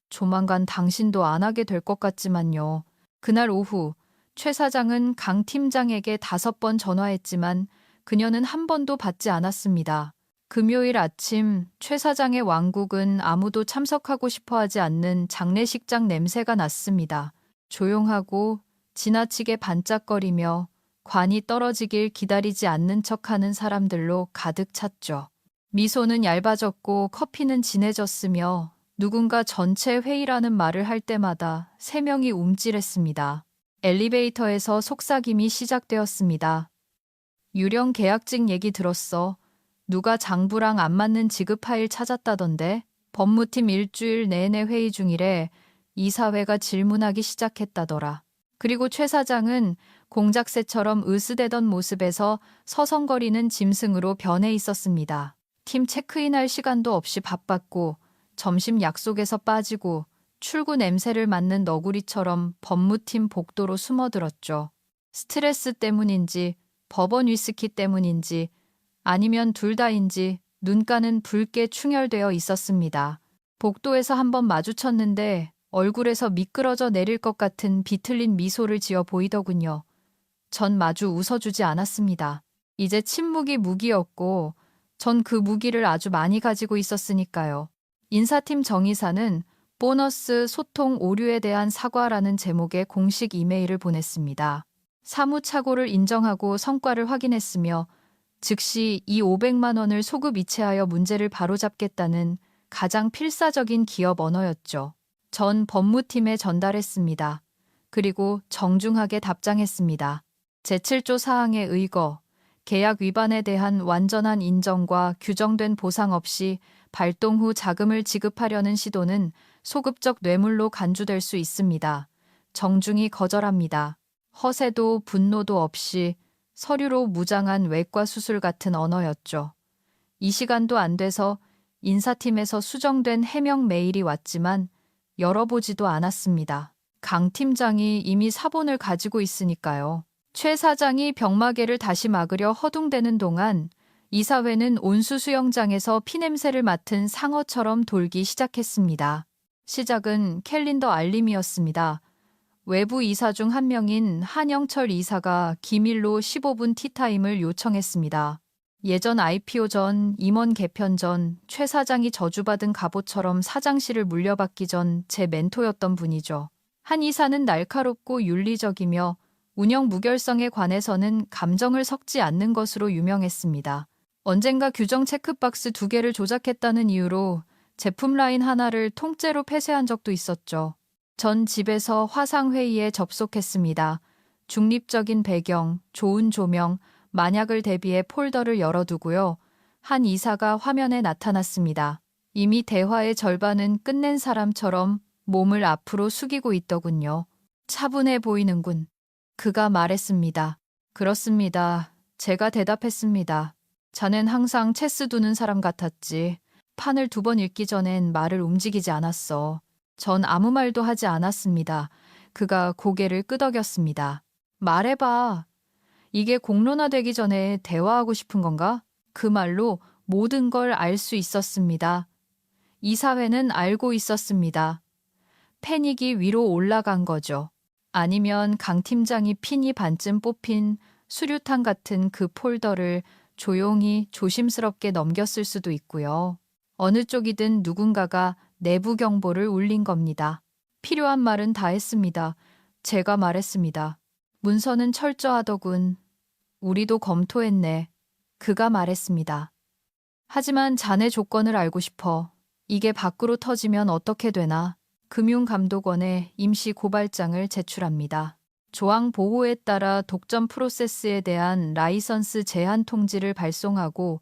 S1: 조만간 당신도 안 하게 될 것 같지만요. 그날 오후 최 사장은 강 팀장에게 5번 전화했지만 그녀는 한 번도 받지 않았습니다. 금요일 아침 최 사장의 왕국은 아무도 참석하고 싶어 하지 않는 장례식장 냄새가 났습니다. 조용하고 지나치게 반짝거리며 관이 떨어지길 기다리지 않는 척하는 사람들로 가득 찼죠. 미소는 얇아졌고 커피는 진해졌으며 누군가 전체 회의라는 말을 할 때마다 3명이 움찔했습니다. 엘리베이터에서 속삭임이 시작되었습니다. 유령 계약직 얘기 들었어. 누가 장부랑 안 맞는 지급 파일 찾았다던데. 법무팀 일주일 내내 회의 중이래. 이사회가 질문하기 시작했다더라. 그리고 최 사장은 공작새처럼 으스대던 모습에서 서성거리는 짐승으로 변해 있었습니다. 팀 체크인할 시간도 없이 바빴고 점심 약속에서 빠지고 출구 냄새를 맡는 너구리처럼 법무팀 복도로 숨어들었죠. 스트레스 때문인지 버번 위스키 때문인지 아니면 둘 다인지 눈가는 붉게 충혈되어 있었습니다. 복도에서 한번 마주쳤는데 얼굴에서 미끄러져 내릴 것 같은 비틀린 미소를 지어 보이더군요. 전 마주 웃어주지 않았습니다. 이제 침묵이 무기였고 전 그 무기를 아주 많이 가지고 있었으니까요. 인사팀 정이사는 보너스 소통 오류에 대한 사과라는 제목의 공식 이메일을 보냈습니다. 사무착오를 인정하고 성과를 확인했으며 즉시 이 500만 원을 소급 이체하여 문제를 바로잡겠다는 가장 필사적인 기업 언어였죠. 전 법무팀에 전달했습니다. 그리고 정중하게 답장했습니다. 제7조 사항에 의거, 계약 위반에 대한 완전한 인정과 규정된 보상 없이 발동 후 자금을 지급하려는 시도는 소급적 뇌물로 간주될 수 있습니다. 정중히 거절합니다. 허세도 분노도 없이 서류로 무장한 외과 수술 같은 언어였죠. 이 시간도 안 돼서 인사팀에서 수정된 해명 메일이 왔지만 열어보지도 않았습니다. 강 팀장이 이미 사본을 가지고 있으니까요. 최 사장이 병마개를 다시 막으려 허둥대는 동안 이사회는 온수 수영장에서 피냄새를 맡은 상어처럼 돌기 시작했습니다. 시작은 캘린더 알림이었습니다. 외부 이사 중 한 명인 한영철 이사가 기밀로 15분 티타임을 요청했습니다. 예전 IPO 전, 임원 개편 전, 최 사장이 저주받은 갑옷처럼 사장실을 물려받기 전 제 멘토였던 분이죠. 한 이사는 날카롭고 윤리적이며 운영 무결성에 관해서는 감정을 섞지 않는 것으로 유명했습니다. 언젠가 규정 체크박스 2개를 조작했다는 이유로 제품 라인 하나를 통째로 폐쇄한 적도 있었죠. 전 집에서 화상회의에 접속했습니다. 중립적인 배경, 좋은 조명, 만약을 대비해 폴더를 열어두고요. 한 이사가 화면에 나타났습니다. 이미 대화의 절반은 끝낸 사람처럼 몸을 앞으로 숙이고 있더군요. 차분해 보이는군. 그가 말했습니다. 그렇습니다. 제가 대답했습니다. 자넨 항상 체스 두는 사람 같았지. 판을 2번 읽기 전엔 말을 움직이지 않았어. 전 아무 말도 하지 않았습니다. 그가 고개를 끄덕였습니다. 말해봐. 이게 공론화되기 전에 대화하고 싶은 건가? 그 말로 모든 걸 알 수 있었습니다. 이사회는 알고 있었습니다. 패닉이 위로 올라간 거죠. 아니면 강 팀장이 핀이 반쯤 뽑힌 수류탄 같은 그 폴더를 조용히 조심스럽게 넘겼을 수도 있고요. 어느 쪽이든 누군가가 내부 경보를 울린 겁니다. 필요한 말은 다 했습니다. 제가 말했습니다. 문서는 철저하더군. 우리도 검토했네. 그가 말했습니다. 하지만 자네 조건을 알고 싶어. 이게 밖으로 터지면 어떻게 되나? 금융감독원에 임시 고발장을 제출합니다. 조항 보호에 따라 독점 프로세스에 대한 라이선스 제한 통지를 발송하고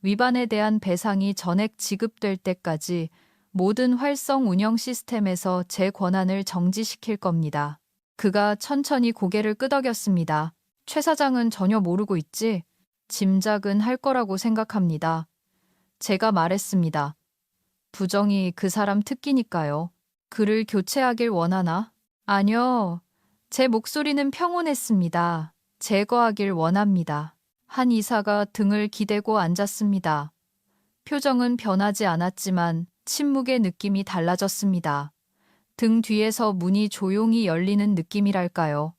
S1: 위반에 대한 배상이 전액 지급될 때까지 모든 활성 운영 시스템에서 제 권한을 정지시킬 겁니다. 그가 천천히 고개를 끄덕였습니다. 최 사장은 전혀 모르고 있지? 짐작은 할 거라고 생각합니다. 제가 말했습니다. 부정이 그 사람 특기니까요. 그를 교체하길 원하나? 아니요. 제 목소리는 평온했습니다. 제거하길 원합니다. 한 이사가 등을 기대고 앉았습니다. 표정은 변하지 않았지만 침묵의 느낌이 달라졌습니다. 등 뒤에서 문이 조용히 열리는 느낌이랄까요.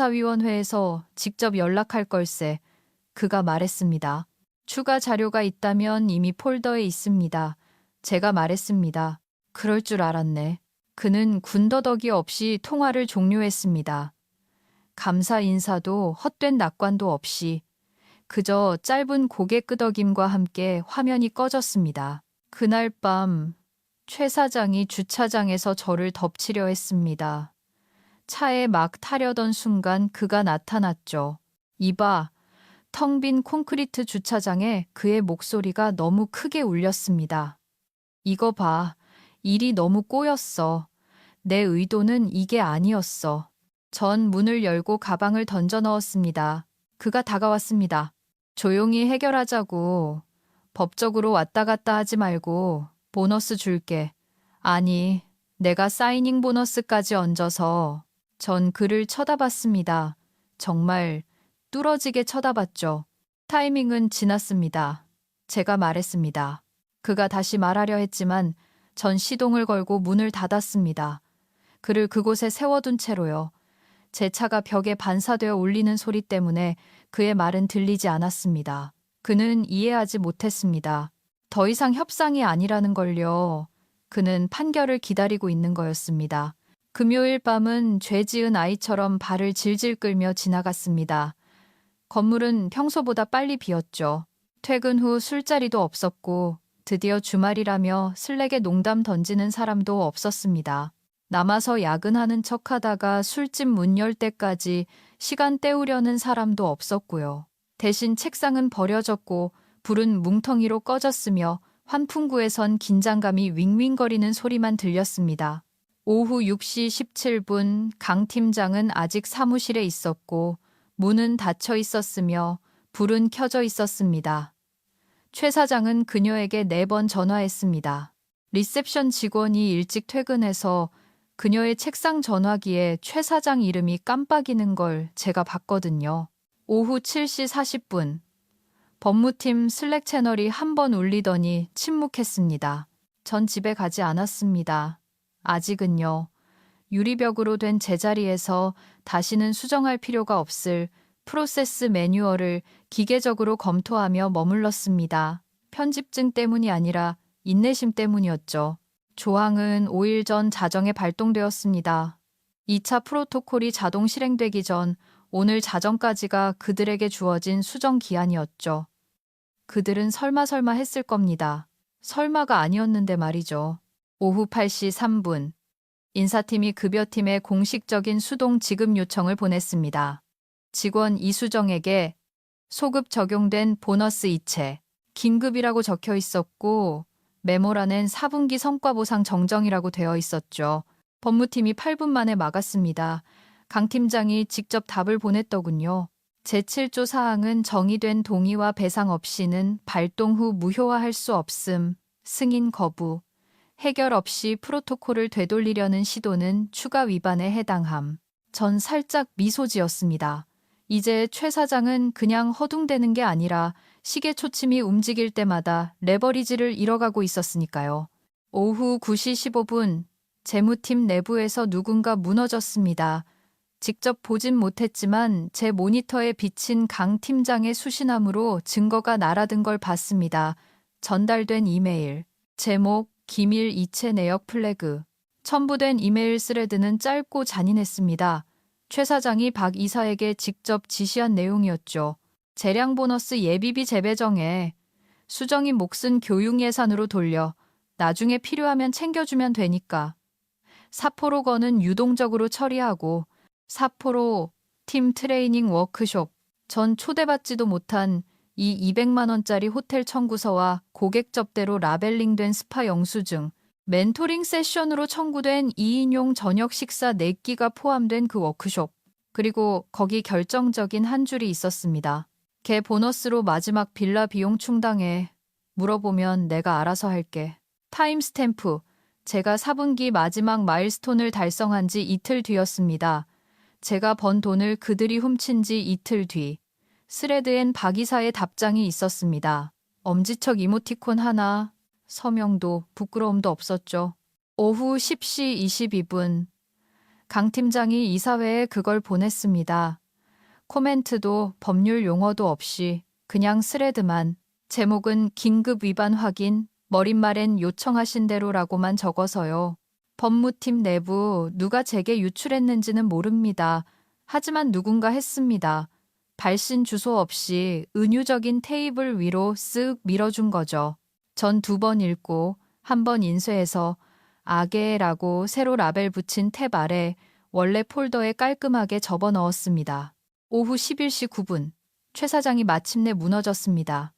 S1: 감사위원회에서 직접 연락할 걸세. 그가 말했습니다. 추가 자료가 있다면 이미 폴더에 있습니다. 제가 말했습니다. 그럴 줄 알았네. 그는 군더더기 없이 통화를 종료했습니다. 감사 인사도 헛된 낙관도 없이 그저 짧은 고개 끄덕임과 함께 화면이 꺼졌습니다. 그날 밤 최 사장이 주차장에서 저를 덮치려 했습니다. 차에 막 타려던 순간 그가 나타났죠. 이봐, 텅 빈 콘크리트 주차장에 그의 목소리가 너무 크게 울렸습니다. 이거 봐, 일이 너무 꼬였어. 내 의도는 이게 아니었어. 전 문을 열고 가방을 던져 넣었습니다. 그가 다가왔습니다. 조용히 해결하자고. 법적으로 왔다 갔다 하지 말고 보너스 줄게. 아니, 내가 사이닝 보너스까지 얹어서. 전 그를 쳐다봤습니다. 정말 뚫어지게 쳐다봤죠. 타이밍은 지났습니다. 제가 말했습니다. 그가 다시 말하려 했지만 전 시동을 걸고 문을 닫았습니다. 그를 그곳에 세워둔 채로요. 제 차가 벽에 반사되어 울리는 소리 때문에 그의 말은 들리지 않았습니다. 그는 이해하지 못했습니다. 더 이상 협상이 아니라는 걸요. 그는 판결을 기다리고 있는 거였습니다. 금요일 밤은 죄 지은 아이처럼 발을 질질 끌며 지나갔습니다. 건물은 평소보다 빨리 비었죠. 퇴근 후 술자리도 없었고 드디어 주말이라며 슬랙에 농담 던지는 사람도 없었습니다. 남아서 야근하는 척하다가 술집 문 열 때까지 시간 때우려는 사람도 없었고요. 대신 책상은 버려졌고 불은 뭉텅이로 꺼졌으며 환풍구에선 긴장감이 윙윙거리는 소리만 들렸습니다. 오후 6시 17분 강 팀장은 아직 사무실에 있었고 문은 닫혀 있었으며 불은 켜져 있었습니다. 최 사장은 그녀에게 4번 전화했습니다. 리셉션 직원이 일찍 퇴근해서 그녀의 책상 전화기에 최 사장 이름이 깜빡이는 걸 제가 봤거든요. 오후 7시 40분. 법무팀 슬랙 채널이 한 번 울리더니 침묵했습니다. 전 집에 가지 않았습니다. 아직은요. 유리벽으로 된 제자리에서 다시는 수정할 필요가 없을 프로세스 매뉴얼을 기계적으로 검토하며 머물렀습니다. 편집증 때문이 아니라 인내심 때문이었죠. 조항은 5일 전 자정에 발동되었습니다. 2차 프로토콜이 자동 실행되기 전 오늘 자정까지가 그들에게 주어진 수정 기한이었죠. 그들은 설마 했을 겁니다. 설마가 아니었는데 말이죠. 오후 8시 3분. 인사팀이 급여팀에 공식적인 수동 지급 요청을 보냈습니다. 직원 이수정에게 소급 적용된 보너스 이체, 긴급이라고 적혀 있었고 메모란엔 4분기 성과 보상 정정이라고 되어 있었죠. 법무팀이 8분 만에 막았습니다. 강 팀장이 직접 답을 보냈더군요. 제7조 사항은 정의된 동의와 배상 없이는 발동 후 무효화할 수 없음, 승인 거부, 해결 없이 프로토콜을 되돌리려는 시도는 추가 위반에 해당함. 전 살짝 미소 지었습니다. 이제 최 사장은 그냥 허둥대는 게 아니라 시계 초침이 움직일 때마다 레버리지를 잃어가고 있었으니까요. 오후 9시 15분 재무팀 내부에서 누군가 무너졌습니다. 직접 보진 못했지만 제 모니터에 비친 강 팀장의 수신함으로 증거가 날아든 걸 봤습니다. 전달된 이메일. 제목 기밀 이체 내역 플래그. 첨부된 이메일 스레드는 짧고 잔인했습니다. 최 사장이 박 이사에게 직접 지시한 내용이었죠. 재량 보너스 예비비 재배정에 수정이 몫은 교육 예산으로 돌려 나중에 필요하면 챙겨주면 되니까. 사포로 거는 유동적으로 처리하고 사포로 팀 트레이닝 워크숍. 전 초대받지도 못한 이 200만 원짜리 호텔 청구서와 고객 접대로 라벨링된 스파 영수증, 멘토링 세션으로 청구된 2인용 저녁 식사 4끼가 포함된 그 워크숍, 그리고 거기 결정적인 한 줄이 있었습니다. 걔 보너스로 마지막 빌라 비용 충당해. 물어보면 내가 알아서 할게. 타임스탬프. 제가 4분기 마지막 마일스톤을 달성한 지 이틀 뒤였습니다. 제가 번 돈을 그들이 훔친 지 이틀 뒤. 스레드엔 박 이사의 답장이 있었습니다. 엄지척 이모티콘 하나, 서명도 부끄러움도 없었죠. 오후 10시 22분. 강 팀장이 이사회에 그걸 보냈습니다. 코멘트도 법률 용어도 없이 그냥 스레드만. 제목은 긴급 위반 확인, 머릿말엔 요청하신 대로라고만 적어서요. 법무팀 내부 누가 제게 유출했는지는 모릅니다. 하지만 누군가 했습니다. 발신 주소 없이 은유적인 테이블 위로 쓱 밀어준 거죠. 전 2번 읽고 1번 인쇄해서 아게라고 새로 라벨 붙인 탭 아래 원래 폴더에 깔끔하게 접어 넣었습니다. 오후 11시 9분 최 사장이 마침내 무너졌습니다.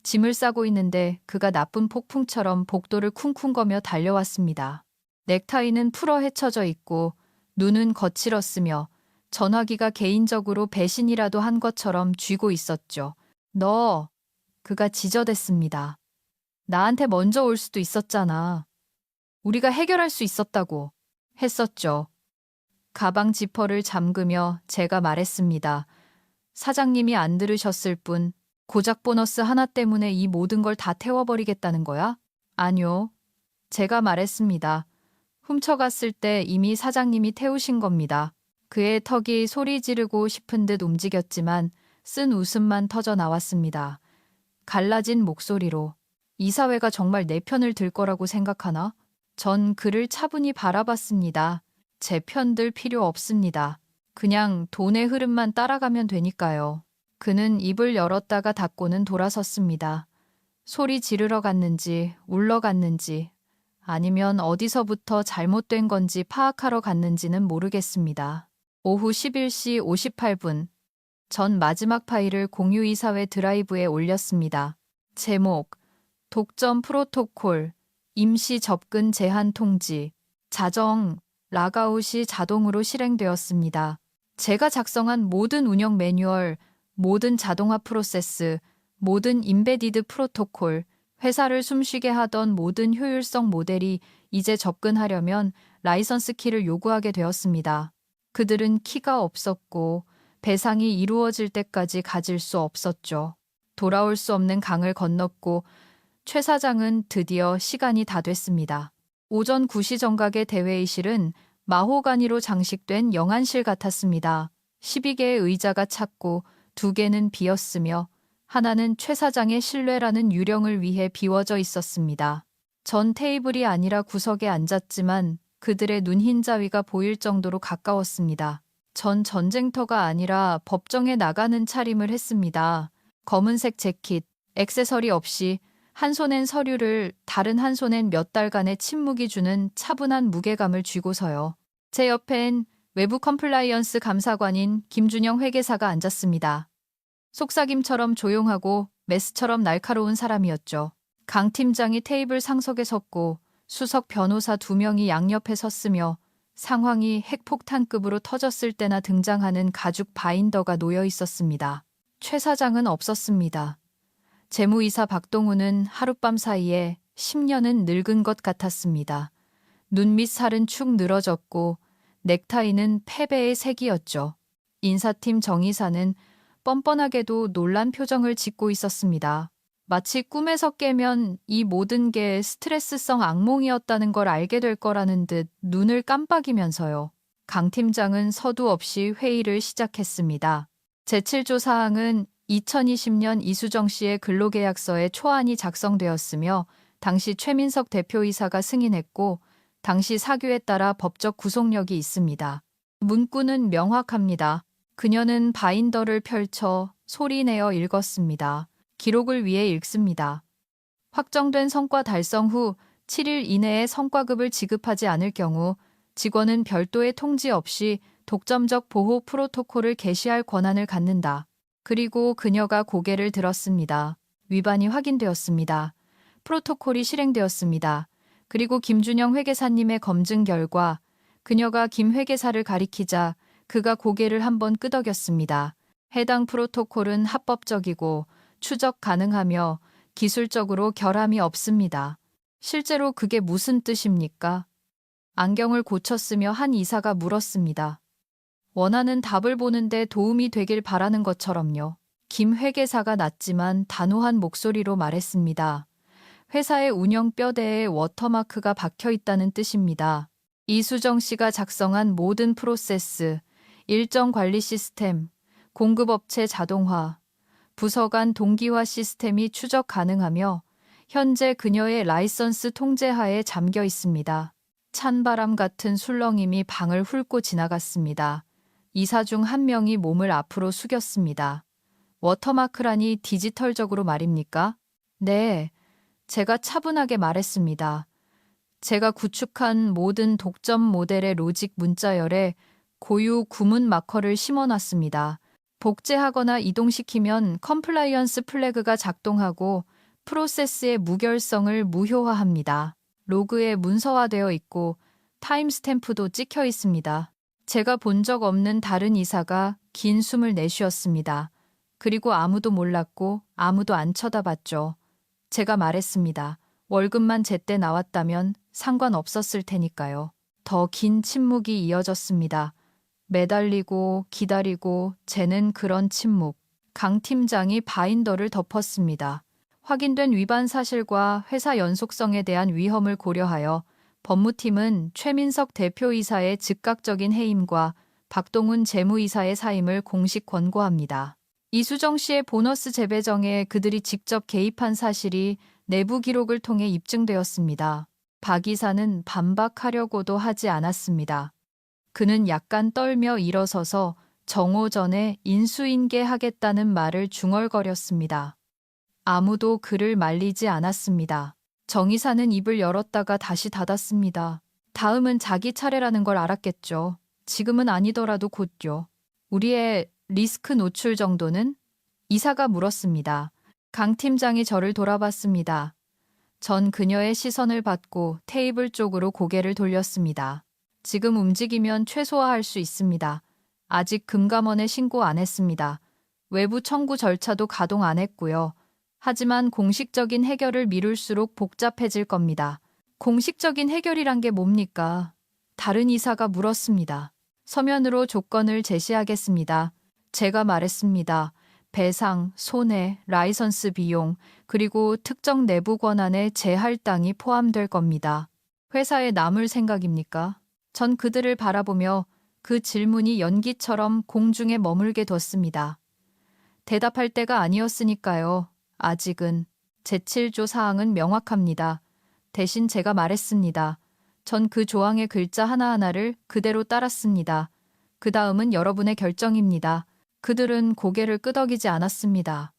S1: 짐을 싸고 있는데 그가 나쁜 폭풍처럼 복도를 쿵쿵거며 달려왔습니다. 넥타이는 풀어 헤쳐져 있고 눈은 거칠었으며 전화기가 개인적으로 배신이라도 한 것처럼 쥐고 있었죠. 너, 그가 지저댔습니다. 나한테 먼저 올 수도 있었잖아. 우리가 해결할 수 있었다고 했었죠. 가방 지퍼를 잠그며 제가 말했습니다. 사장님이 안 들으셨을 뿐 고작 보너스 하나 때문에 이 모든 걸 다 태워버리겠다는 거야? 아니요. 제가 말했습니다. 훔쳐갔을 때 이미 사장님이 태우신 겁니다. 그의 턱이 소리 지르고 싶은 듯 움직였지만 쓴 웃음만 터져 나왔습니다. 갈라진 목소리로 이사회가 정말 내 편을 들 거라고 생각하나? 전 그를 차분히 바라봤습니다. 제 편 들 필요 없습니다. 그냥 돈의 흐름만 따라가면 되니까요. 그는 입을 열었다가 닫고는 돌아섰습니다. 소리 지르러 갔는지 울러갔는지 아니면 어디서부터 잘못된 건지 파악하러 갔는지는 모르겠습니다. 오후 11시 58분 전 마지막 파일을 공유이사회 드라이브에 올렸습니다. 제목 독점 프로토콜 임시 접근 제한 통지 자정 락아웃이 자동으로 실행되었습니다. 제가 작성한 모든 운영 매뉴얼, 모든 자동화 프로세스, 모든 임베디드 프로토콜, 회사를 숨쉬게 하던 모든 효율성 모델이 이제 접근하려면 라이선스 키를 요구하게 되었습니다. 그들은 키가 없었고 배상이 이루어질 때까지 가질 수 없었죠. 돌아올 수 없는 강을 건넜고 최 사장은 드디어 시간이 다 됐습니다. 오전 9시 정각의 대회의실은 마호가니로 장식된 영안실 같았습니다. 12개의 의자가 찼고 2개는 비었으며 하나는 최 사장의 신뢰라는 유령을 위해 비워져 있었습니다. 전 테이블이 아니라 구석에 앉았지만 그들의 눈 흰자위가 보일 정도로 가까웠습니다. 전 전쟁터가 아니라 법정에 나가는 차림을 했습니다. 검은색 재킷, 액세서리 없이 한 손엔 서류를 다른 한 손엔 몇 달간의 침묵이 주는 차분한 무게감을 쥐고서요. 제 옆엔 외부 컴플라이언스 감사관인 김준영 회계사가 앉았습니다. 속삭임처럼 조용하고 메스처럼 날카로운 사람이었죠. 강 팀장이 테이블 상석에 섰고 수석 변호사 2명이 양옆에 섰으며 상황이 핵폭탄급으로 터졌을 때나 등장하는 가죽 바인더가 놓여 있었습니다. 최 사장은 없었습니다. 재무이사 박동우는 하룻밤 사이에 10년은 늙은 것 같았습니다. 눈 밑 살은 축 늘어졌고 넥타이는 패배의 색이었죠. 인사팀 정 이사는 뻔뻔하게도 놀란 표정을 짓고 있었습니다. 마치 꿈에서 깨면 이 모든 게 스트레스성 악몽이었다는 걸 알게 될 거라는 듯 눈을 깜빡이면서요. 강 팀장은 서두 없이 회의를 시작했습니다. 제7조 사항은 2020년 이수정 씨의 근로계약서에 초안이 작성되었으며 당시 최민석 대표이사가 승인했고 당시 사규에 따라 법적 구속력이 있습니다. 문구는 명확합니다. 그녀는 바인더를 펼쳐 소리내어 읽었습니다. 기록을 위해 읽습니다. 확정된 성과 달성 후 7일 이내에 성과급을 지급하지 않을 경우 직원은 별도의 통지 없이 독점적 보호 프로토콜을 개시할 권한을 갖는다. 그리고 그녀가 고개를 들었습니다. 위반이 확인되었습니다. 프로토콜이 실행되었습니다. 그리고 김준영 회계사님의 검증 결과 그녀가 김 회계사를 가리키자 그가 고개를 한번 끄덕였습니다. 해당 프로토콜은 합법적이고 추적 가능하며 기술적으로 결함이 없습니다. 실제로 그게 무슨 뜻입니까? 안경을 고쳤으며 한 이사가 물었습니다. 원하는 답을 보는데 도움이 되길 바라는 것처럼요. 김 회계사가 낮지만 단호한 목소리로 말했습니다. 회사의 운영 뼈대에 워터마크가 박혀 있다는 뜻입니다. 이수정 씨가 작성한 모든 프로세스, 일정 관리 시스템, 공급업체 자동화, 부서 간 동기화 시스템이 추적 가능하며 현재 그녀의 라이선스 통제하에 잠겨 있습니다. 찬바람 같은 술렁임이 방을 훑고 지나갔습니다. 이사 중 한 명이 몸을 앞으로 숙였습니다. 워터마크라니 디지털적으로 말입니까? 네, 제가 차분하게 말했습니다. 제가 구축한 모든 독점 모델의 로직 문자열에 고유 구문 마커를 심어놨습니다. 복제하거나 이동시키면 컴플라이언스 플래그가 작동하고 프로세스의 무결성을 무효화합니다. 로그에 문서화되어 있고 타임스탬프도 찍혀 있습니다. 제가 본 적 없는 다른 이사가 긴 숨을 내쉬었습니다. 그리고 아무도 몰랐고 아무도 안 쳐다봤죠. 제가 말했습니다. 월급만 제때 나왔다면 상관없었을 테니까요. 더 긴 침묵이 이어졌습니다. 매달리고 기다리고 쟤는 그런 침묵. 강 팀장이 바인더를 덮었습니다. 확인된 위반 사실과 회사 연속성에 대한 위험을 고려하여 법무팀은 최민석 대표이사의 즉각적인 해임과 박동훈 재무이사의 사임을 공식 권고합니다. 이수정 씨의 보너스 재배정에 그들이 직접 개입한 사실이 내부 기록을 통해 입증되었습니다. 박 이사는 반박하려고도 하지 않았습니다. 그는 약간 떨며 일어서서 정오 전에 인수인계하겠다는 말을 중얼거렸습니다. 아무도 그를 말리지 않았습니다. 정 이사는 입을 열었다가 다시 닫았습니다. 다음은 자기 차례라는 걸 알았겠죠. 지금은 아니더라도 곧요. 우리의 리스크 노출 정도는? 이사가 물었습니다. 강 팀장이 저를 돌아봤습니다. 전 그녀의 시선을 받고 테이블 쪽으로 고개를 돌렸습니다. 지금 움직이면 최소화할 수 있습니다. 아직 금감원에 신고 안 했습니다. 외부 청구 절차도 가동 안 했고요. 하지만 공식적인 해결을 미룰수록 복잡해질 겁니다. 공식적인 해결이란 게 뭡니까? 다른 이사가 물었습니다. 서면으로 조건을 제시하겠습니다. 제가 말했습니다. 배상, 손해, 라이선스 비용, 그리고 특정 내부 권한의 재할당이 포함될 겁니다. 회사에 남을 생각입니까? 전 그들을 바라보며 그 질문이 연기처럼 공중에 머물게 뒀습니다. 대답할 때가 아니었으니까요. 아직은. 제7조 사항은 명확합니다. 대신 제가 말했습니다. 전 그 조항의 글자 하나하나를 그대로 따랐습니다. 그 다음은 여러분의 결정입니다. 그들은 고개를 끄덕이지 않았습니다.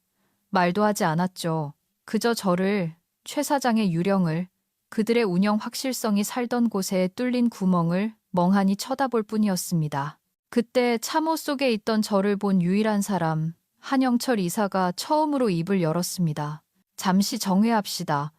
S1: 말도 하지 않았죠. 그저 저를, 최 사장의 유령을, 그들의 운영 확실성이 살던 곳에 뚫린 구멍을 멍하니 쳐다볼 뿐이었습니다. 그때 참호 속에 있던 저를 본 유일한 사람, 한영철 이사가 처음으로 입을 열었습니다. 잠시 정회합시다.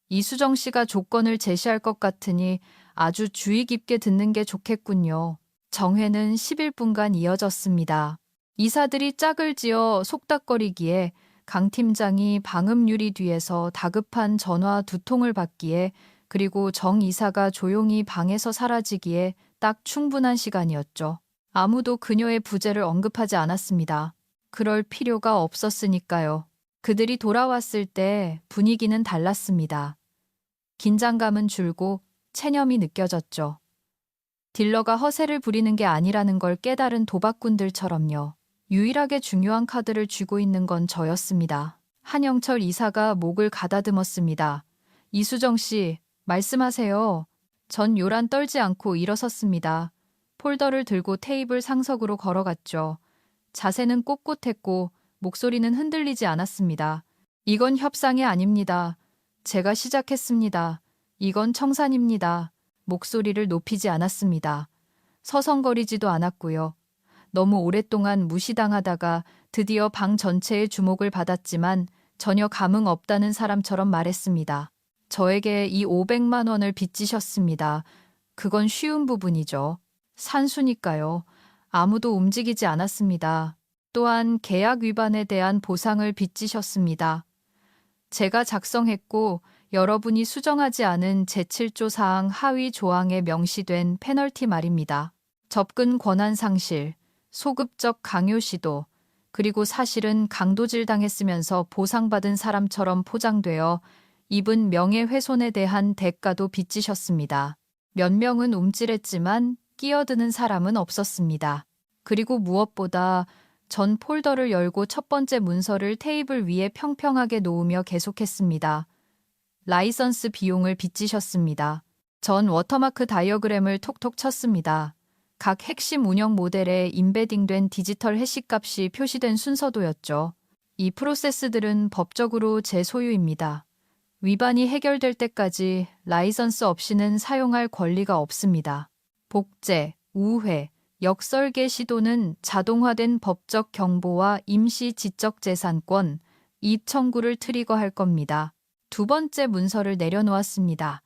S1: 이수정 씨가 조건을 제시할 것 같으니 아주 주의 깊게 듣는 게 좋겠군요. 정회는 11분간 이어졌습니다. 이사들이 짝을 지어 속닥거리기에 강 팀장이 방음유리 뒤에서 다급한 전화 2통을 받기에 그리고 정 이사가 조용히 방에서 사라지기에 딱 충분한 시간이었죠. 아무도 그녀의 부재를 언급하지 않았습니다. 그럴 필요가 없었으니까요. 그들이 돌아왔을 때 분위기는 달랐습니다. 긴장감은 줄고 체념이 느껴졌죠. 딜러가 허세를 부리는 게 아니라는 걸 깨달은 도박꾼들처럼요. 유일하게 중요한 카드를 쥐고 있는 건 저였습니다. 한영철 이사가 목을 가다듬었습니다. 이수정 씨, 말씀하세요. 전 요란 떨지 않고 일어섰습니다. 폴더를 들고 테이블 상석으로 걸어갔죠. 자세는 꼿꼿했고 목소리는 흔들리지 않았습니다. 이건 협상이 아닙니다. 제가 시작했습니다. 이건 청산입니다. 목소리를 높이지 않았습니다. 서성거리지도 않았고요. 너무 오랫동안 무시당하다가 드디어 방 전체의 주목을 받았지만 전혀 감흥 없다는 사람처럼 말했습니다. 저에게 이 500만 원을 빚지셨습니다. 그건 쉬운 부분이죠. 산수니까요. 아무도 움직이지 않았습니다. 또한 계약 위반에 대한 보상을 빚지셨습니다. 제가 작성했고 여러분이 수정하지 않은 제7조 사항 하위 조항에 명시된 페널티 말입니다. 접근 권한 상실, 소급적 강요 시도, 그리고 사실은 강도질 당했으면서 보상받은 사람처럼 포장되어 입은 명예훼손에 대한 대가도 빚지셨습니다. 몇 명은 움찔했지만 끼어드는 사람은 없었습니다. 그리고 무엇보다 전 폴더를 열고 첫 번째 문서를 테이블 위에 평평하게 놓으며 계속했습니다. 라이선스 비용을 빚지셨습니다. 전 워터마크 다이어그램을 톡톡 쳤습니다. 각 핵심 운영 모델에 임베딩된 디지털 해시값이 표시된 순서도였죠. 이 프로세스들은 법적으로 제 소유입니다. 위반이 해결될 때까지 라이선스 없이는 사용할 권리가 없습니다. 복제, 우회, 역설계 시도는 자동화된 법적 경보와 임시 지적재산권, 이익 청구를 트리거할 겁니다. 두 번째 문서를 내려놓았습니다.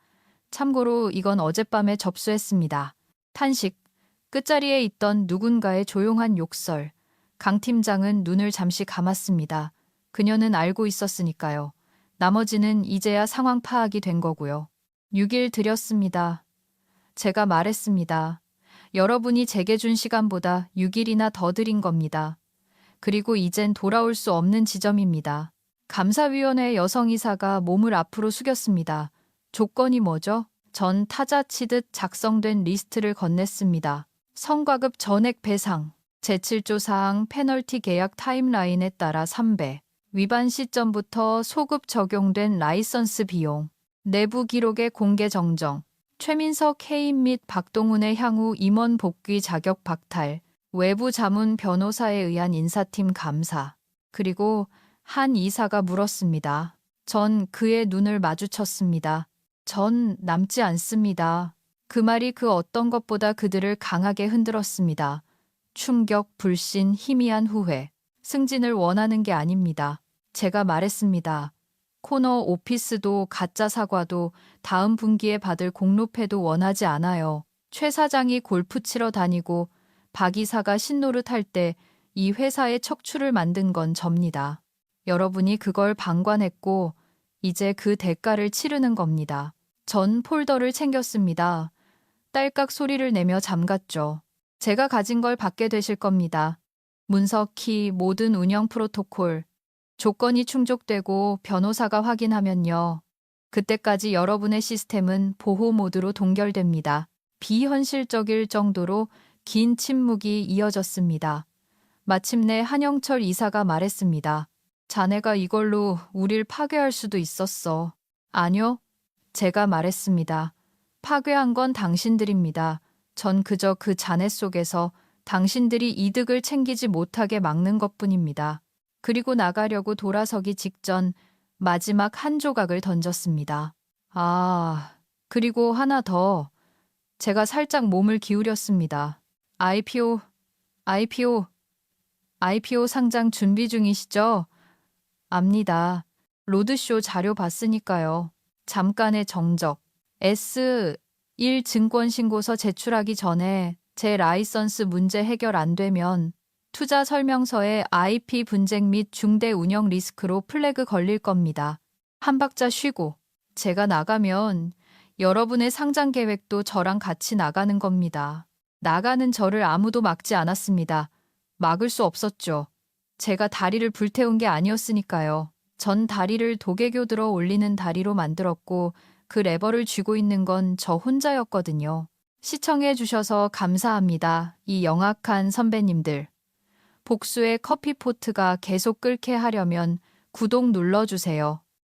S1: 참고로 이건 어젯밤에 접수했습니다. 탄식, 끝자리에 있던 누군가의 조용한 욕설. 강 팀장은 눈을 잠시 감았습니다. 그녀는 알고 있었으니까요. 나머지는 이제야 상황 파악이 된 거고요. 6일 드렸습니다. 제가 말했습니다. 여러분이 제게 준 시간보다 6일이나 더 드린 겁니다. 그리고 이젠 돌아올 수 없는 지점입니다. 감사위원회 여성이사가 몸을 앞으로 숙였습니다. 조건이 뭐죠? 전 타자 치듯 작성된 리스트를 건넸습니다. 성과급 전액 배상, 제7조 사항 페널티 계약 타임라인에 따라 3배, 위반 시점부터 소급 적용된 라이선스 비용, 내부 기록의 공개 정정, 최민석 해임 및 박동훈의 향후 임원 복귀 자격 박탈, 외부 자문 변호사에 의한 인사팀 감사, 그리고 한 이사가 물었습니다. 전 그의 눈을 마주쳤습니다. 전 남지 않습니다. 그 말이 그 어떤 것보다 그들을 강하게 흔들었습니다. 충격, 불신, 희미한 후회. 승진을 원하는 게 아닙니다. 제가 말했습니다. 코너 오피스도 가짜 사과도 다음 분기에 받을 공로패도 원하지 않아요. 최 사장이 골프 치러 다니고 박 이사가 신노릇 할 때 이 회사의 척추를 만든 건 접니다. 여러분이 그걸 방관했고 이제 그 대가를 치르는 겁니다. 전 폴더를 챙겼습니다. 딸깍 소리를 내며 잠갔죠. 제가 가진 걸 받게 되실 겁니다. 문서 키, 모든 운영 프로토콜. 조건이 충족되고 변호사가 확인하면요. 그때까지 여러분의 시스템은 보호 모드로 동결됩니다. 비현실적일 정도로 긴 침묵이 이어졌습니다. 마침내 한영철 이사가 말했습니다. 자네가 이걸로 우릴 파괴할 수도 있었어. 아니요. 제가 말했습니다. 파괴한 건 당신들입니다. 전 그저 그 잔해 속에서 당신들이 이득을 챙기지 못하게 막는 것뿐입니다. 그리고 나가려고 돌아서기 직전 마지막 한 조각을 던졌습니다. 그리고 하나 더. 제가 살짝 몸을 기울였습니다. IPO 상장 준비 중이시죠? 압니다. 로드쇼 자료 봤으니까요. 잠깐의 정적. S1 증권신고서 제출하기 전에 제 라이선스 문제 해결 안 되면 투자 설명서에 IP 분쟁 및 중대 운영 리스크로 플래그 걸릴 겁니다. 한 박자 쉬고 제가 나가면 여러분의 상장 계획도 저랑 같이 나가는 겁니다. 나가는 저를 아무도 막지 않았습니다. 막을 수 없었죠. 제가 다리를 불태운 게 아니었으니까요. 전 다리를 도개교 들어 올리는 다리로 만들었고 그 레버를 쥐고 있는 건 저 혼자였거든요. 시청해 주셔서 감사합니다. 이 영악한 선배님들. 복수의 커피포트가 계속 끓게 하려면 구독 눌러주세요.